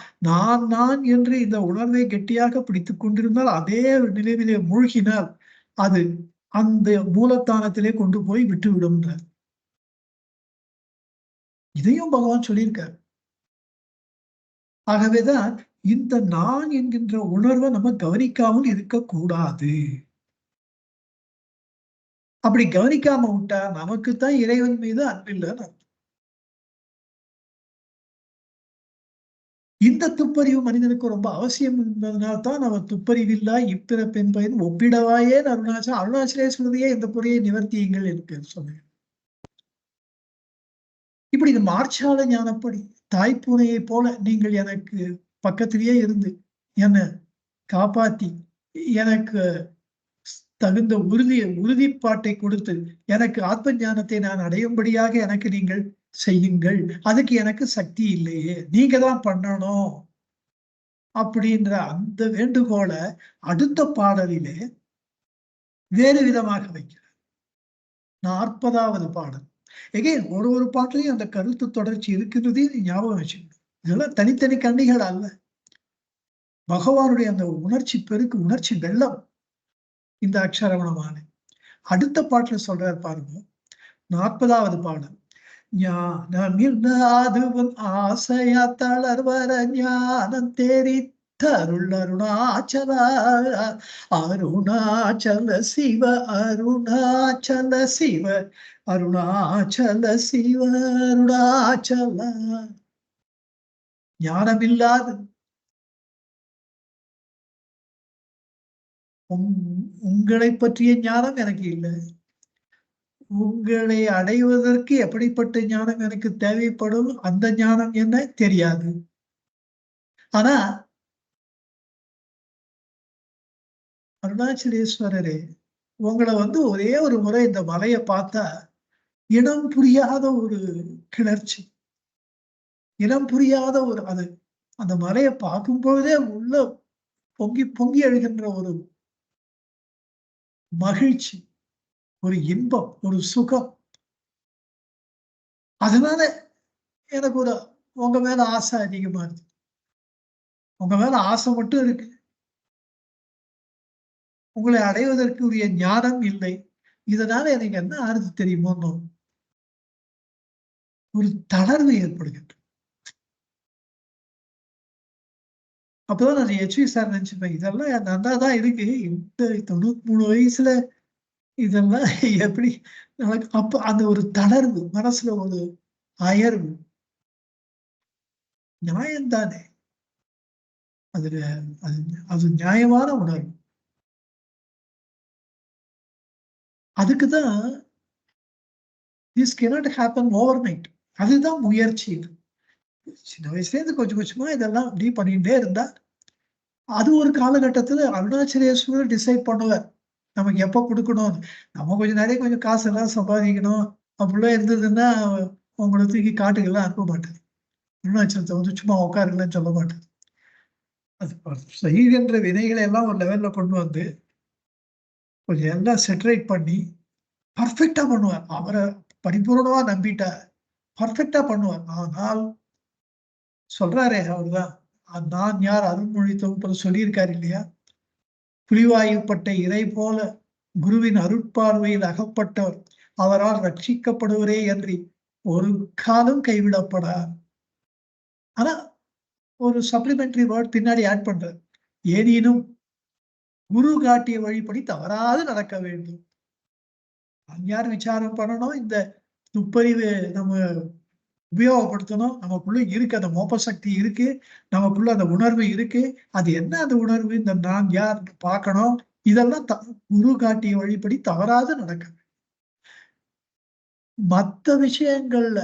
நான் என்று இந்த உணர்வை கெட்டியாக பிடித்துக் கொண்டிருந்தால் அதே நிலைவிலே மூழ்கினால் அது அந்த மூலத்தானத்திலே கொண்டு போய் விட்டுவிடும். இதையும் பகவான் சொல்லியிருக்கார். ஆகவேதான் இந்த நான் என்கின்ற உணர்வை நம்ம கவனிக்காமல் இருக்கக்கூடாது. அப்படி கவனிக்காம விட்டா நமக்குத்தான் இறைவன் மீது அன்பில்லைன்னு. இந்த துப்பறிவு மனிதனுக்கு ரொம்ப அவசியம் என்பதனால்தான் நம்ம துப்பறிவில்லா இப்பிறப்பெண் பயன் ஒப்பிடவாயே அருணாச்சலேஸ்வரதையே இந்த பொறியை நிவர்த்தியுங்கள் என்று சொன்னேன். இப்படி இந்த மார்ச்சால ஞானப்படி தாய்ப்பூனையை போல நீங்கள் எனக்கு பக்கத்திலேயே இருந்து என்னை காப்பாத்தி எனக்கு தகுந்த உறுதிப்பாட்டை கொடுத்து எனக்கு ஆத்ம ஞானத்தை நான் அடையும்படியாக எனக்கு நீங்கள் செய்யுங்கள். அதுக்கு எனக்கு சக்தி இல்லையே, நீங்க தான் பண்ணணும் அப்படின்ற அந்த வேண்டுகோளை அடுத்த பாடலிலே வேறு விதமாக வைக்கிறார். 40வது பாடல். எகைன் ஒரு பாட்டிலையும் அந்த கருத்து தொடர்ச்சி இருக்கிறதையும் ஞாபகம் வச்சுக்கணும். இதெல்லாம் தனித்தனி கண்ணிகள் அல்ல, பகவானுடைய அந்த உணர்ச்சி பெருக்கு, உணர்ச்சி வெள்ளம் இந்த அக்ஷரவணமான. அடுத்த பாட்டுல சொல்றாரு பாருங்க, 40வது பாடல். ஞானமில்லாதவன் ஆசையா தளர்வர ஞானம் தெரித்தருள் அருணாச்சல அருணாச்சல சிவ அருணாச்சல சிவ அருணாச்சல சிவ அருணாச்சல. ஞானமில்லாது உங்களை பற்றிய ஞானம் எனக்கு இல்லை, உங்களை அடைவதற்கு எப்படிப்பட்ட ஞானம் எனக்கு தேவைப்படும், அந்த ஞானம் என்ன தெரியாது. ஆனா அருணாச்சலேஸ்வரரே, உங்களை ஒரே ஒரு முறை இந்த மலையை பார்த்தா இனம் புரியாத ஒரு கிளர்ச்சி, இனம் புரியாத ஒரு அது அந்த மலையை பார்க்கும் பொழுதே உள்ள பொங்கி பொங்கி எழுகின்ற ஒரு மகிழ்ச்சி, ஒரு இன்பம், ஒரு சுகம். அதனால எனக்கு உங்க மேல ஆசை அதிகமா இருக்கு. உங்க மேல ஆசை மட்டும் இருக்கு, உங்களை அடைவதற்குரிய ஞானம் இல்லை. இதனால எனக்கு என்ன ஆறுது தெரியுமோ, ஒரு தளர்வு ஏற்படுகின்ற. அப்பதான் நான் ஹெச்வி சார் நினைச்சுப்பேன், இதெல்லாம் நல்லாதான் இருக்கு, இந்த 93 வயசுல இதெல்லாம் எப்படி நமக்கு அப்ப அந்த ஒரு தளர்வு, மனசுல ஒரு அயர்வு நியாயம்தானே. அதுல அது அது நியாயமான உணர்வு. அதுக்குதான் திஸ் cannot happen overnight. அதுதான் முயற்சி. சின்ன வயசுல இருந்து கொஞ்சம் கொஞ்சமா இதெல்லாம் அப்படி பண்ணிட்டே இருந்தா, அது ஒரு காலகட்டத்துல அருணாச்சலேஸ்வரர் டிசைட் பண்ணுவார். நமக்கு எப்ப குடுக்கணும்னு. நம்ம கொஞ்சம் நெறைய கொஞ்சம் காசெல்லாம் சம்பாதிக்கணும். அப்படிலாம் இருந்ததுன்னா, உங்கள தூக்கி காட்டுக்கெல்லாம் அனுப்ப மாட்டாரு. அருணாச்சலத்த வந்து சும்மா உட்காருங்கன்னு சொல்ல மாட்டாரு. அது செய்கின்ற வினைகளை எல்லாம் ஒரு லெவல்ல கொண்டு வந்து, கொஞ்சம் எல்லாம் செட்டரேட் பண்ணி, பெர்ஃபெக்ட்டா பண்ணுவார். அவர பரிபூரணமா நம்பிட்டா, பெர்ஃபெக்ட்டா பண்ணுவார். ஆனால் சொல்றாரே அவர்தான். நான் யார் அருண்மொழி தொகுப்புல சொல்லியிருக்காரு இல்லையா? புலிவாயுப்பட்ட இரை போல குருவின் அருட்பார்வையில் அகப்பட்டவர் அவரால் ரட்சிக்கப்படுவரே அன்றி ஒரு காலம் கைவிடப்படார். ஆனா ஒரு சப்ளிமெண்டரி வேர்ட் பின்னாடி ஆட் பண்றார். எனினும் குரு காட்டிய வழிப்படி தவறாது நடக்க வேண்டும். யார் விசாரம் பண்ணணும்? இந்த துப்பறிவு நம்ம உபயோகப்படுத்தணும். நமக்குள்ள இருக்கு அந்த மோப்ப சக்தி இருக்கு. நமக்குள்ள அந்த உணர்வு இருக்கு. அது என்ன அந்த உணர்வு? இந்த நான் யார்ன்னு பார்க்கணும். இதெல்லாம் குரு காட்டிய வழிப்படி தவறாது நடக்க. மத்த விஷயங்கள்ல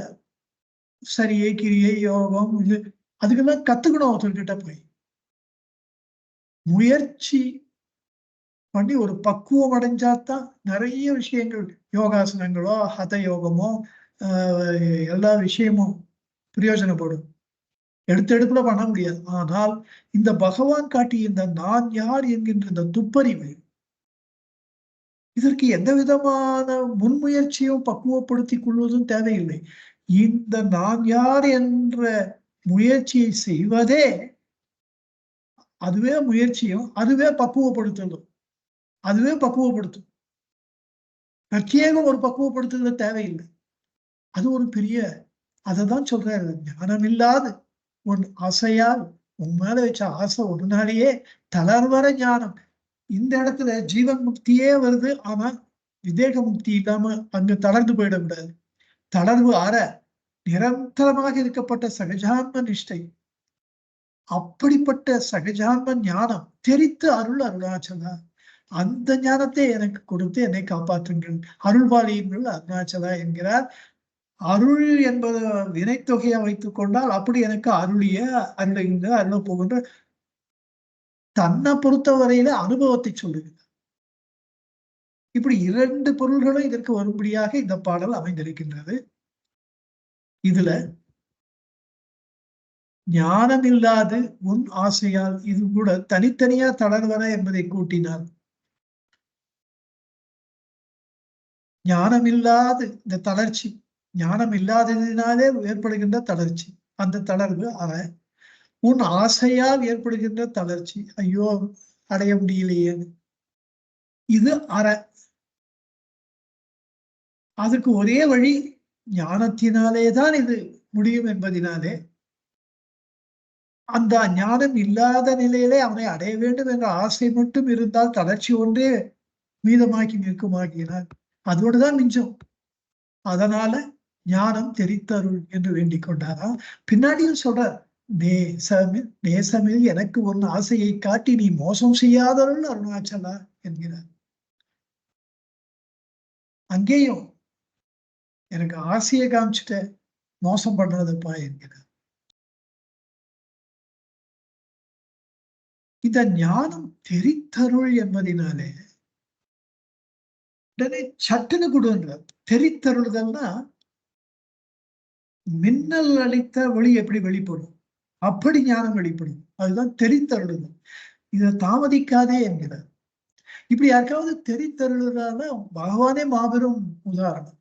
சரியை, கிரியை, யோகம் இது அதுக்கெல்லாம் கத்துக்கணும் ஒருத்தர்கிட்ட போய். முயற்சி பண்ணி ஒரு பக்குவம் அடைஞ்சா தான் நெறைய விஷயங்கள் யோகாசனங்களோ, ஹத யோகமோ, அ எல்லா விஷயமும் பிரயோஜனப்படும். எடுத்தெடுப்புல பண்ண முடியாது. ஆனால் இந்த பகவான் காட்டிய இந்த நான் யார் என்கின்ற இந்த துப்பறிவு, இதற்கு எந்த விதமான முன்முயற்சியும் பக்குவப்படுத்திக் கொள்வதும் தேவையில்லை. இந்த நான் யார் என்ற முயற்சியை செய்வதே, அதுவே முயற்சியும், அதுவே பக்குவப்படுத்துதலும். அதுவே பக்குவப்படுத்தும். பிரத்யேகம் ஒரு பக்குவப்படுத்துதல் தேவையில்லை. அது ஒரு பெரிய அததான் சொல்றாரு. ஞானமில்லாது உன் ஆசையால் உன் மேல வச்ச ஆசை ஒரு நாளையே தளர்வற ஞானம். இந்த இடத்துல ஜீவன் முக்தியே வருது. ஆனா விதேக முக்தி இல்லாம அங்க தளர்ந்து போயிடக்கூடாது. தளர்வு அற நிரந்தரமாக இருக்கப்பட்ட சகஜான்ம நிஷ்டை. அப்படிப்பட்ட சகஜான்ம ஞானம் தெரித்து அருள் அருணாச்சலா. அந்த ஞானத்தை எனக்கு கொடுத்து என்னை காப்பாற்றுங்கள். அருள்வாளியுங்கள் அருணாச்சலா என்கிறார். அருள் என்பது வினைத்தொகையா வைத்துக் கொண்டால் அப்படி எனக்கு அருளிய அருளுகின்ற அருளப் போகின்ற தன்னை பொறுத்தவரையில அனுபவத்தை சொல்லுகிறது. இப்படி 2 பொருள்களும் இதற்கு வரும்படியாக இந்த பாடல் அமைந்திருக்கின்றது. இதுல ஞானம் இல்லாது உன் ஆசையால் இது கூட தனித்தனியா தளர்வன என்பதை கூட்டினால் ஞானம் இல்லாது இந்த தளர்ச்சி ஞானம் இல்லாததினாலே ஏற்படுகின்ற தளர்ச்சி அந்த தளர்வு உன் ஆசையால் ஏற்படுகின்ற தளர்ச்சி ஐயோ அடைய முடியலையே இது அதுக்கு ஒரே வழி ஞானத்தினாலேதான் இது முடியும் என்பதினாலே அந்த ஞானம் இல்லாத நிலையிலே அவனை அடைய வேண்டும் என்ற ஆசை மட்டும் இருந்தால் தளர்ச்சி ஒன்றே மீதமாக்கி நிற்குமாகினார் அதோடுதான் மிஞ்சம். அதனால ஞானம் தெரித்தருள் என்று வேண்டிக் கொண்டாராம். பின்னாடியும் சொல்றார் நேசமில் எனக்கு ஒரு ஆசையை காட்டி நீ மோசம் செய்யாதருள் அருணாச்சலா என்கிறார். அங்கேயும் எனக்கு ஆசையை காமிச்சுட்ட மோசம் பண்றதுப்பா என்கிறார். இந்த ஞானம் தெரித்தருள் என்பதினாலே உடனே சட்டுன்னு கொடுன்றார். தெரித்தருள்தல்னா மின்னல் அளித்த ஒளி எப்படி வெளிப்படும் அப்படி ஞானம் வெளிப்படும். அதுதான் தெரித்தருளுதல். இதை தாமதிக்காதே என்கிறார். இப்படி யாருக்காவது தெரித்தருளுதான பகவானே மாபெரும் உதாரணம்.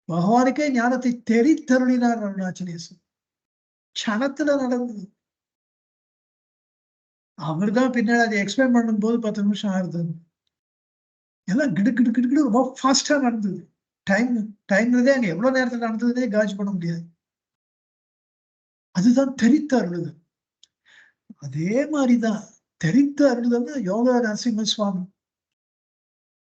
பகவானுக்கே ஞானத்தை தெரித்தருளினார் அருணாச்சலேஸ்வரர். க்ஷணத்துல நடந்தது. அவர்தான் பின்னாடி அதை எக்ஸ்பிளைன் பண்ணும்போது 10 நிமிஷம் ஆகுது. எல்லாம் கிடு கிடு கிடு கிடு ரொம்ப ஃபாஸ்டா நடந்தது. டைம்லதே அங்க எவ்வளவு நேரத்துல நடந்ததுன்னே காஜ் பண்ண முடியாது. அதுதான் தெரித்த அருளுதல். அதே மாதிரிதான் தெரித்த அருளுதல்னா யோகா நரசிம்ம சுவாமி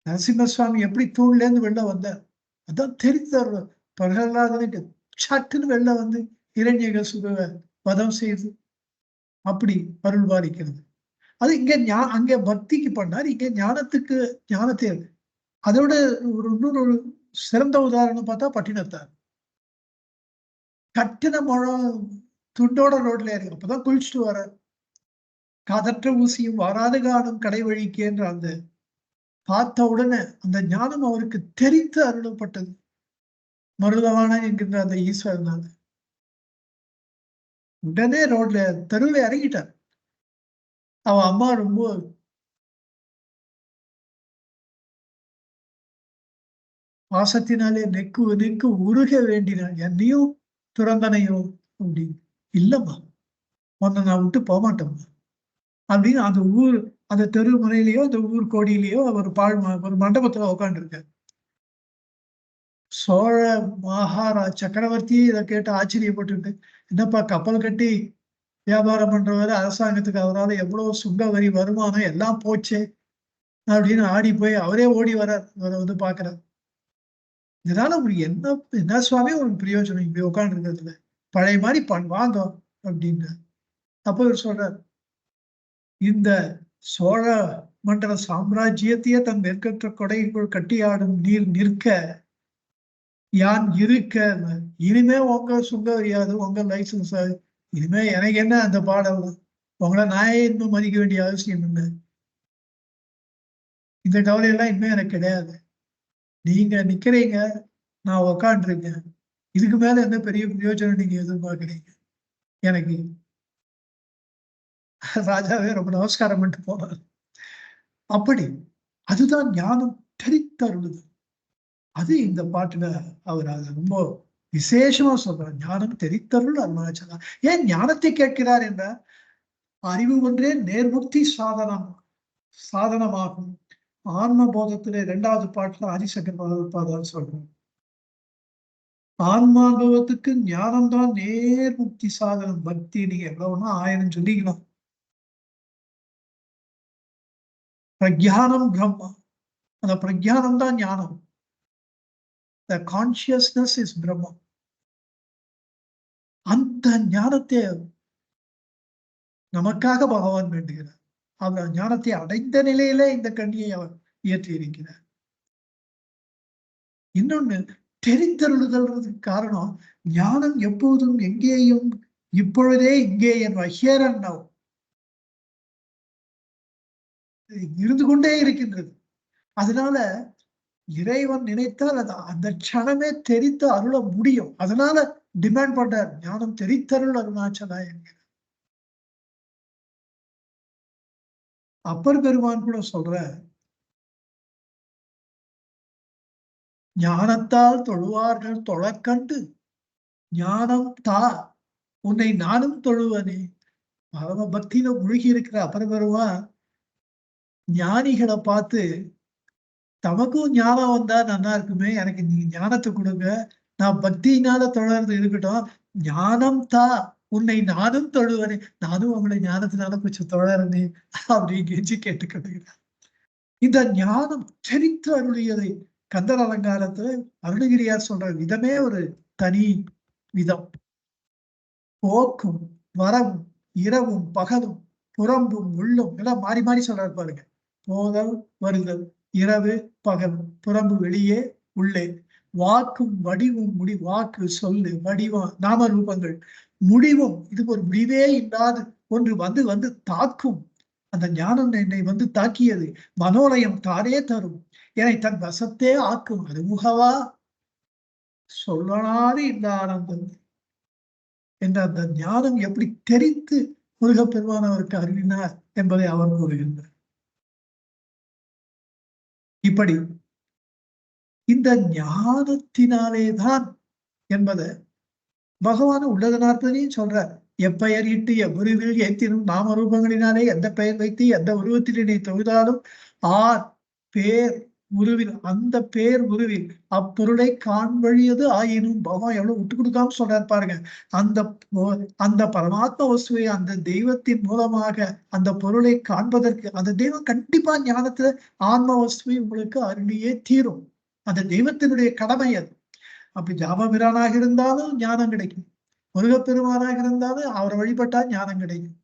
நரசிம்மசுவாமி எப்படி தூண்ல இருந்து வெளில வந்தார், அதான் தெரிந்தார். பிரகலாதனுக்கு சட்டுன்னு வெளில வந்து இரண்யகசிபுவை வதம் செய்து அப்படி அருள் பாலிக்கிறது. அது இங்க அங்க பக்திக்கு பண்ணார், இங்க ஞானத்துக்கு ஞானத்தை. அதோட இன்னொரு சிறந்த உதாரணம் பார்த்தா பட்டினத்தார். கட்டின முழம் துண்டோட ரோட்ல ஏறி அப்பதான் குளிச்சுட்டு வர காதற்ற ஊசியும் வராது காணும் கடை வழிக்கேன்ற அந்த பார்த்த உடனே அந்த ஞானம் அவருக்கு தெரிந்து அருளப்பட்டது. மருதவான என்கின்ற அந்த ஈஸ்வரனால உடனே ரோட்ல தெருவில் இறங்கிட்டார். அவன் அம்மா ரொம்ப பாசத்தினாலே நெக்கு நெக்கு உருக வேண்டினான், என்னையும் துறந்தனையோ அப்படின்னு. இல்லம்மா, உன்னை நான் விட்டு போக மாட்டேம்மா அப்படின்னு அந்த ஊர் அந்த தெரு முறையிலேயோ அந்த ஊர் கோடியிலேயோ ஒரு ஒரு மண்டபத்துல உட்காந்துருக்க. சோழ மகாராஜ் சக்கரவர்த்தியே இதை கேட்டு ஆச்சரியப்பட்டு, என்னப்பா கப்பல் கட்டி வியாபாரம் பண்றவரை அரசாங்கத்துக்கு அவரால் எவ்வளவு சுங்க வரி வருமானம் எல்லாம் போச்சே அப்படின்னு ஆடி போய் அவரே ஓடி வர்றார். அவரை வந்து பாக்குறார். இதனால உங்களுக்கு என்ன சுவாமி ஒரு பிரயோஜனம் இப்படி உட்காந்து இருக்கிறதுல, பழைய மாதிரி வாங்க அப்படின்னு. அப்ப இவர் சொல்றார், இந்த சோழ மண்டல சாம்ராஜ்யத்தையே தன் நெற்கற்ற கொடைக்குள் கட்டியாடும் நீர் நிற்க யான் இருக்க, இனிமே உங்க சுங்க வரியாது, உங்க லைசன்ஸ், இனிமே எனக்கு என்ன அந்த பாடம், உங்களை நான் இன்னும் மதிக்க வேண்டிய அவசியம் இல்லை, இந்த கவலையெல்லாம் இனிமே எனக்கு கிடையாது. நீங்க நிக்கிறீங்க, நான் உக்காண்டிருக்கேன், இதுக்கு மேல என்ன பெரிய பிரயோஜனம் நீங்க எதிர்பார்க்கிறீங்க எனக்கு. ராஜாவே ரொம்ப நமஸ்காரம் பண்ணிட்டு போனார். அப்படி அதுதான் ஞானம் தெரித்தருளுது. அது இந்த பாட்டுல அவர் அதை ரொம்ப விசேஷமா சொல்றார். ஞானம் தெரித்தருள் அருணாச்சலம். ஏன் ஞானத்தை கேட்கிறார் என்றால், அறிவு ஒன்றே நேர்முக்தி சாதனமாகும். ஆன்ம போதத்திலே 2வது பாட்டுல ஆதிசங்கர் பகவத்பாதர் சொல்றார், ஆன்மானுபவத்துக்கு ஞானம் தான் நேர்முக்தி சாதனம். பக்தி நீங்க எவ்வளவுனா 1000 சொல்லிக்கலாம். பிரக்ஞானம் பிரம்மா, அந்த பிரக்ஞானம் தான் ஞானம். The consciousness is Brahma. அந்த ஞானத்தை நமக்காக பகவான் வேண்டுகிறார். அவர் ஞானத்தை அடைந்த நிலையில இந்த கண்ணியை அவர் இயற்றி இருக்கிறார். இன்னொன்னு, தெரிந்தருளுதல்றதுக்கு காரணம், ஞானம் எப்போதும் எங்கேயும் இப்பொழுதே இங்கே என் ஹியர் அண்ட் நவ் இருந்து கொண்டே இருக்கின்றது. அதனால இறைவன் நினைத்தால் அது அந்த க்ஷணமே தெரித்து அருள முடியும். அதனால டிமாண்ட் பண்றார், ஞானம் தெரித்தருள் அருணாச்சலா என்கிறார். அப்பர் பெருமான் கூட சொல்ற, ஞானத்தால் தொழுவார்கள் தொழக்கண்டு ஞானம் தா உன்னை நானும் தொழுவனே. பரம பக்தியில முழுகி இருக்கிற அப்பர் பெருமான் ஞானிகளை பார்த்து, தமக்கும் ஞானம் வந்தா நல்லா இருக்குமே, எனக்கு நீங்க ஞானத்தை கொடுங்க, நான் பக்தியினால தொழறது இருக்கட்டும், ஞானம் தா உன்னை நானும் தொழுவனே, நானும் உங்களை ஞானத்தினால கொஞ்சம் தொழறனே அப்படின்னு கெஞ்சி கேட்டுக்கொள்கிறார். இந்த ஞானம் தெரித்து அருளியதை கந்தர் அலங்காரத்துல அருணகிரியார் சொல்ற விதமே ஒரு தனி விதம். போக்கும் வரவும் இரவும் பகலும் புறம்பும் உள்ளும் எல்லாம் மாறி மாறி சொல்றாரு பாருங்க. போதல் வருதல், இரவு பகல், புறம்பு வெளியே உள்ளே, வாக்கும் வடிவும் வாக்கு சொல்லு வடிவம் நாம ரூபங்கள் முடிவும், இதுக்கு ஒரு முடிவே இல்லாது ஒன்று வந்து வந்து தாக்கும். அந்த ஞானம் என்னை வந்து தாக்கியது, மனோலயம் தானே தரும், என்னை தன் வசத்தே ஆக்கும், அது முகவா சொல்லனாது இந்த ஆனந்தம் என்ற அந்த ஞானம் எப்படி தெரித்து முருகப்பெருமான் அவருக்கு அருளினார் என்பதை அவர் கூறுகின்றார். இப்படி இந்த ஞானத்தினாலேதான் என்பதை பகவான் உள்ளத நாற்பதையும் சொல்றார். எப்பெயர் இட்டு எவ்வுருவில் ஏத்தினும் நாம ரூபங்களினாலே எந்த பெயர் வைத்து எந்த உருவத்தில் நீ தொழுதாலும் ஆர் பேர் உருவில், அந்த பேர் உருவில் அப்பொருளை காண்பழியது ஆயினும் பகவான் எவ்வளவு விட்டு கொடுக்காம சொல்றாரு பாருங்க. அந்த அந்த பரமாத்ம வஸ்துவை அந்த தெய்வத்தின் மூலமாக அந்த பொருளை காண்பதற்கு அந்த தெய்வம் கண்டிப்பா ஞானத்துல ஆன்ம வஸ்துவை உங்களுக்கு அருளியே தீரும். அந்த தெய்வத்தினுடைய கடமை அது. அப்படி ஜாபபிரானாக இருந்தாலும் ஞானம் கிடைக்கும், முருகப்பெருமானாக இருந்தாலும் அவரை வழிபட்டா ஞானம் கிடைக்கும்.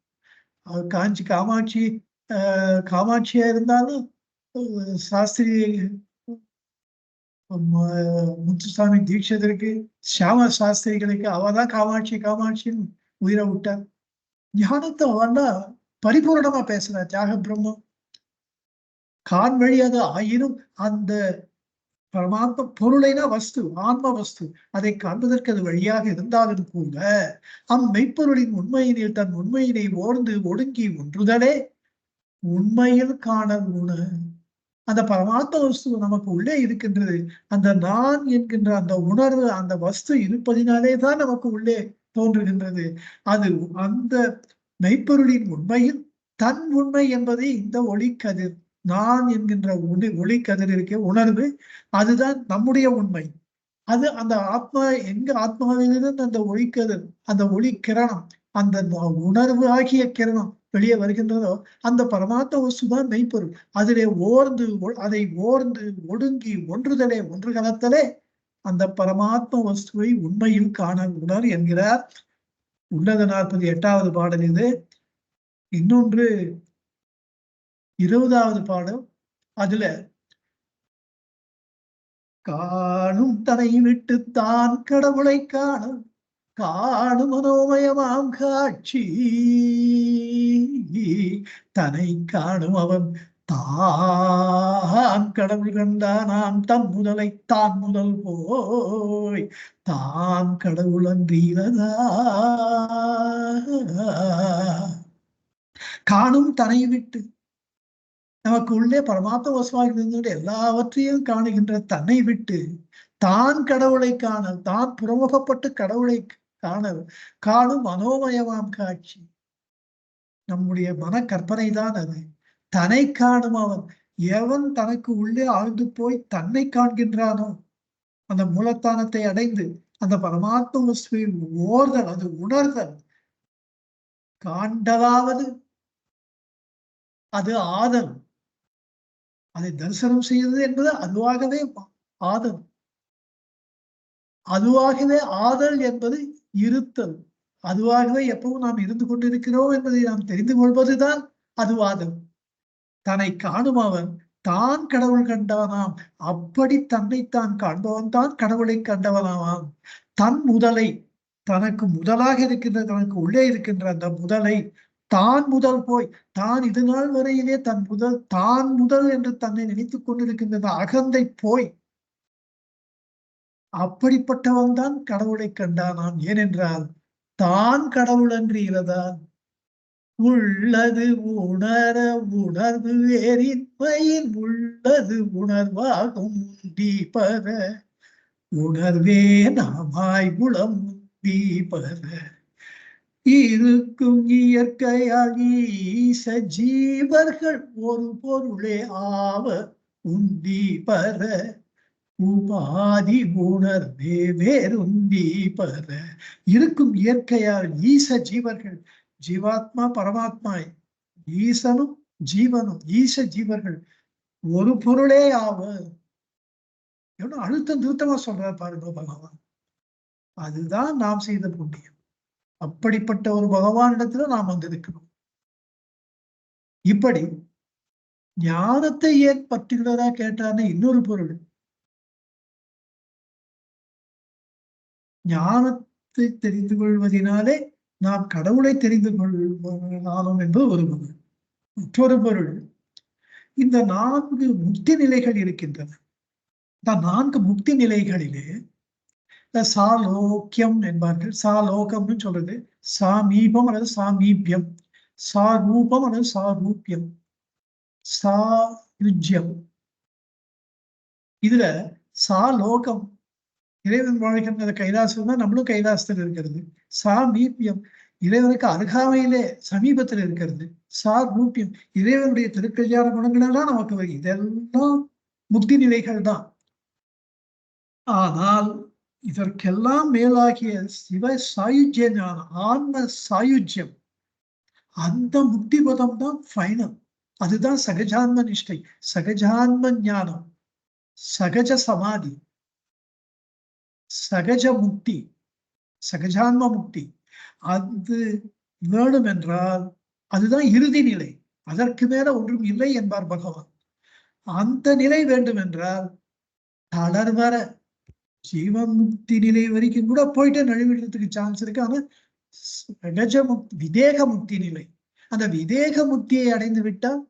அவர் காமாட்சி காமாட்சியா இருந்தாலும் சாஸ்திரி முத்துசாமி தீட்சிதருக்கு, சியாம சாஸ்திரிகளுக்கு அவதான் காமாட்சி காமாட்சின்னு உயிரை விட்டார். ஞானத்தை அவன்னா பரிபூர்ணமா பேசுறார். தியாக பிரம்மம் கான் வழியாக ஆயினும் அந்த பரமாத்ம பொருளைனா வஸ்து, ஆன்ம வஸ்து, அதை காண்பதற்கு அது வழியாக இருந்தாலும் கூட அம்மெய்ப்பொருளின் உண்மையினில் தன் உண்மையினை ஓர்ந்து ஒடுங்கி ஒன்றுதலே உண்மையில் காணல் உண. அந்த பரமாத்ம வஸ்து நமக்கு உள்ளே இருக்கின்றது. அந்த நான் என்கின்ற அந்த உணர்வு, அந்த வஸ்து இருப்பதினாலே தான் நமக்கு உள்ளே தோன்றுகின்றது. அது அந்த மெய்ப்பொருளின் உண்மையில் தன் உண்மை என்பதை இந்த ஒளிக்கதிர், நான் என்கின்ற ஒளிக்கதிர் இருக்க உணர்வு, அதுதான் நம்முடைய உண்மை. அது அந்த ஆத்மா, எங்க ஆத்மாவிலிருந்து அந்த ஒளிக்கதிர், அந்த ஒளி கிரணம், அந்த உணர்வு ஆகிய கிரணம் வெளியே வருகின்றதோ அந்த பரமாத்ம வஸ்துதான் மெய்ப்பொருள். அதிலே அதை ஓர்ந்து ஒடுங்கி ஒன்றுதலே ஒன்று கலத்தலே அந்த பரமாத்ம வஸ்துவை உண்மையில் காண உணர் என்கிறார். உள்ளத 48வது பாடல் இது. இன்னொன்று 20வது பாடல். அதுல காணும் தனை விட்டு தான் கடவுளை காணும் காணும் மனோமயமாம் காட்சி தனை காணும் அவன் தான் கடவுள் கண்டானாம் தன் முதலை தான் முதல் போய் தான் கடவுள் அன்றீரதா. காணும் தனை விட்டு நமக்கு உள்ளே பரமாத்ம வசுவாக இருந்தோடு எல்லாவற்றையும் காணுகின்ற தன்னை விட்டு தான் கடவுளை காணல், தான் புறமுகப்பட்டு கடவுளை காணல் காணும் மனோமயமாம் காட்சி. நம்முடைய மன கற்பனை தான் அது. தன்னை காணும் அவன், எவன் தனக்கு உள்ளே ஆழ்ந்து போய் தன்னை காண்கின்றானோ, அந்த மூலத்தானத்தை அடைந்து அந்த பரமாத்ம வஸ்துவை ஓர்தல், அது உணர்தல். காண்டலாவது அது ஆதல், அதை தரிசனம் செய்வது என்பது அதுவாகவே ஆதல். அதுவாகவே ஆதல் என்பது இருத்தல். அதுவாகவே எப்பவும் நாம் இருந்து கொண்டிருக்கிறோம் என்பதை நாம் தெரிந்து கொள்வதுதான் அதுவாதல். தன்னை காணும் அவன் தான் கடவுள் கண்டானாம், அப்படி தன்னைத்தான் காண்பவன் தான் கடவுளை கண்டவனாவான். தன் முதலை, தனக்கு முதலாக இருக்கின்ற, தனக்கு உள்ளே இருக்கின்ற அந்த முதலை தான் முதல் போய், தான் இது நாள் வரையிலே தான் முதல் என்று தன்னை நினைத்துக் கொண்டிருக்கின்ற அகந்தை போய், அப்படிப்பட்டவன் தான் கடவுளை கண்டானாம். ஏனென்றால் தான் கடவுள் அன்று இறதான் உள்ளது உணர உணர்வு வேறின்மையின் உள்ளது உணர்வாகும் தீபர உணர்வே நாமாய் உளம் தீபர இருக்கும் இயற்கையால் ஈச ஜீவர்கள் ஒரு பொருளே ஆவ உந்தீபர உபாதி உணர்வே வேறுந்தி பர. இருக்கும் இயற்கையால் ஈச ஜீவர்கள், ஜீவாத்மா பரமாத்மா, ஈசனும் ஜீவனும் ஈச ஜீவர்கள் ஒரு பொருளே ஆவர். எவ்வளவு அழுத்தம் திருத்தமா சொல்றார் பாருங்க பகவான். அதுதான் நாம் செய்த புண்ணியம். அப்படிப்பட்ட ஒரு பகவானிடத்துல நாம் வந்திருக்கிறோம். இப்படி ஞானத்தை ஏன் பர்டிகுலரா கேட்டான்னு இன்னொரு பொருள், ஞானத்தை தெரிந்து கொள்வதனாலே நாம் கடவுளை தெரிந்து கொள்ளும் என்பது ஒரு பொருள். மற்றொரு பொருள், இந்த 4 முக்தி நிலைகள் இருக்கின்றன. இந்த 4 முக்தி நிலைகளிலே சாலோக்கியம் என்பார்கள். சாலோகம்னு சொல்றது சாமீபம் அல்லது சாமீபியம், சாரூபம் அல்லது சாரூபியம், சாயுஜ்யம். இதுல சாலோகம் இறைவன் வாழ்கின்ற கைலாசம் தான், நம்மளும் கைலாசத்தில் இருக்கிறது. சாமீபியம் இறைவனுக்கு அருகாமையிலே சமீபத்தில் இருக்கிறது. சாரூபியம் இறைவனுடைய திருக்கல்யாண குணங்களெல்லாம் நமக்கு வரும். இதெல்லாம் முக்தி நிலைகள் தான். ஆனால் இதற்கெல்லாம் மேலாகிய சிவ சாயுஜ்ய ஞானம், ஆன்ம சாயுஜ்யம், அந்த முக்தி பதம் தான் ஃபைனல். அதுதான் சகஜான்ம நிஷ்டை, சகஜான்ம ஞானம், சகஜ சமாதி, சகஜ முக்தி, சகஜான்ம முக்தி. அது வேணும் என்றால் அதுதான் இறுதி நிலை. அதற்கு மேல ஒன்றும் இல்லை என்பார் பகவான். அந்த நிலை வேண்டும் என்றால் தளர்வர ஜீவன் முக்தி நிலை வரைக்கும் கூட போயிட்டு நழுவிடுறதுக்கு சான்ஸ் இருக்கு. ஆனா சகஜ முக்தி, விதேக முக்தி நிலை, அந்த விதேக முக்தியை அடைந்து விட்டால்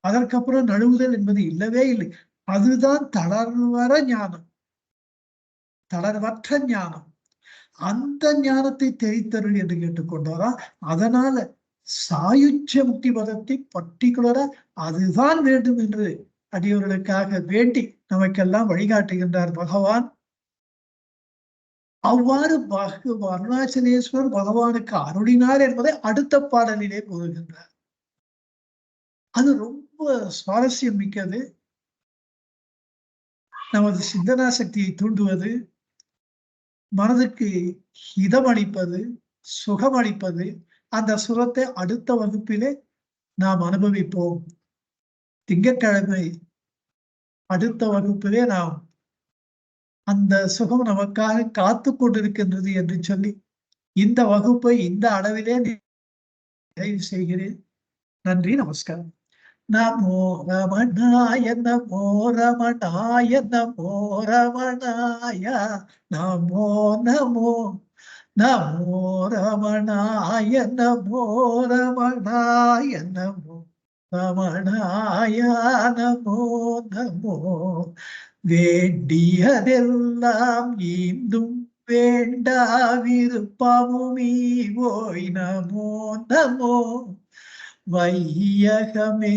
அதற்கப்புறம் நழுவுதல் என்பது இல்லவே இல்லை. அதுதான் தளர்வர ஞானம், தளர்வற்ற ஞானம். அந்த ஞானத்தை தெரித்தருள் என்று கேட்டுக்கொண்டாரா. அதனால சாயுஜ்ய முக்தி பதத்தை பர்டிகுலரா அதுதான் வேண்டும் என்று அடியவர்களுக்காக வேண்டி நமக்கெல்லாம் வழிகாட்டுகின்றார் பகவான். அவ்வாறு அருணாச்சலேஸ்வரர் பகவானுக்கு அருளினார் என்பதை அடுத்த பாடலிலே கூறுகின்றார். அது ரொம்ப சுவாரஸ்யம் மிக்கது. நமது சிந்தனா சக்தியை தூண்டுவது, மனதுக்கு இதமளிப்பது, சுகமளிப்பது. அந்த சுரத்தை அடுத்த வகுப்பிலே நாம் அனுபவிப்போம். திங்கட்கிழமை அடுத்த வகுப்பிலே நாம் அந்த சுகம் நமக்காக காத்து கொண்டிருக்கின்றது என்று சொல்லி இந்த வகுப்பை இந்த அளவிலே நிறைவு செய்கிறேன். நன்றி, நமஸ்காரம். நமோ ரமணாய, நமோ ரமணாய, நமோ ரமணாய, நமோ நமோ நமோ ரமணாய, நமோ ரமணாய, நமோ ரமணாய, நமோ நமோ. வேண்டியதெல்லாம் ஈந்தும் வேண்டா விருப்பமுமீ ஓய் நமோ நமோ. வையகமெங்கும்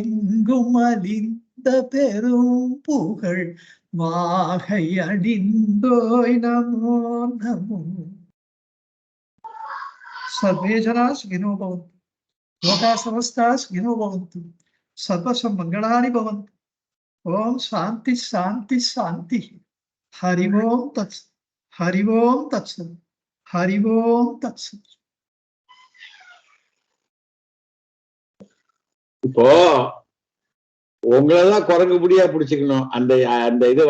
அலிந்த பெரும் புகழ் வாகை அணிந்தோய் நமோ நமோ. सर्वे जना सुखिनो भवन्तु, लोकाः समस्ताः सुखिनो भवन्तु, सर्वसम्मङ्गलानि भवन्तु. ओम शांति शांति शांति. हरि ओम तत्सत्, हरि ओम तत्सत्, हरि ओम तत्सत्. இப்போ உங்களெல்லாம் குரங்கு முடியா பிடிச்சுக்கணும். அந்த இது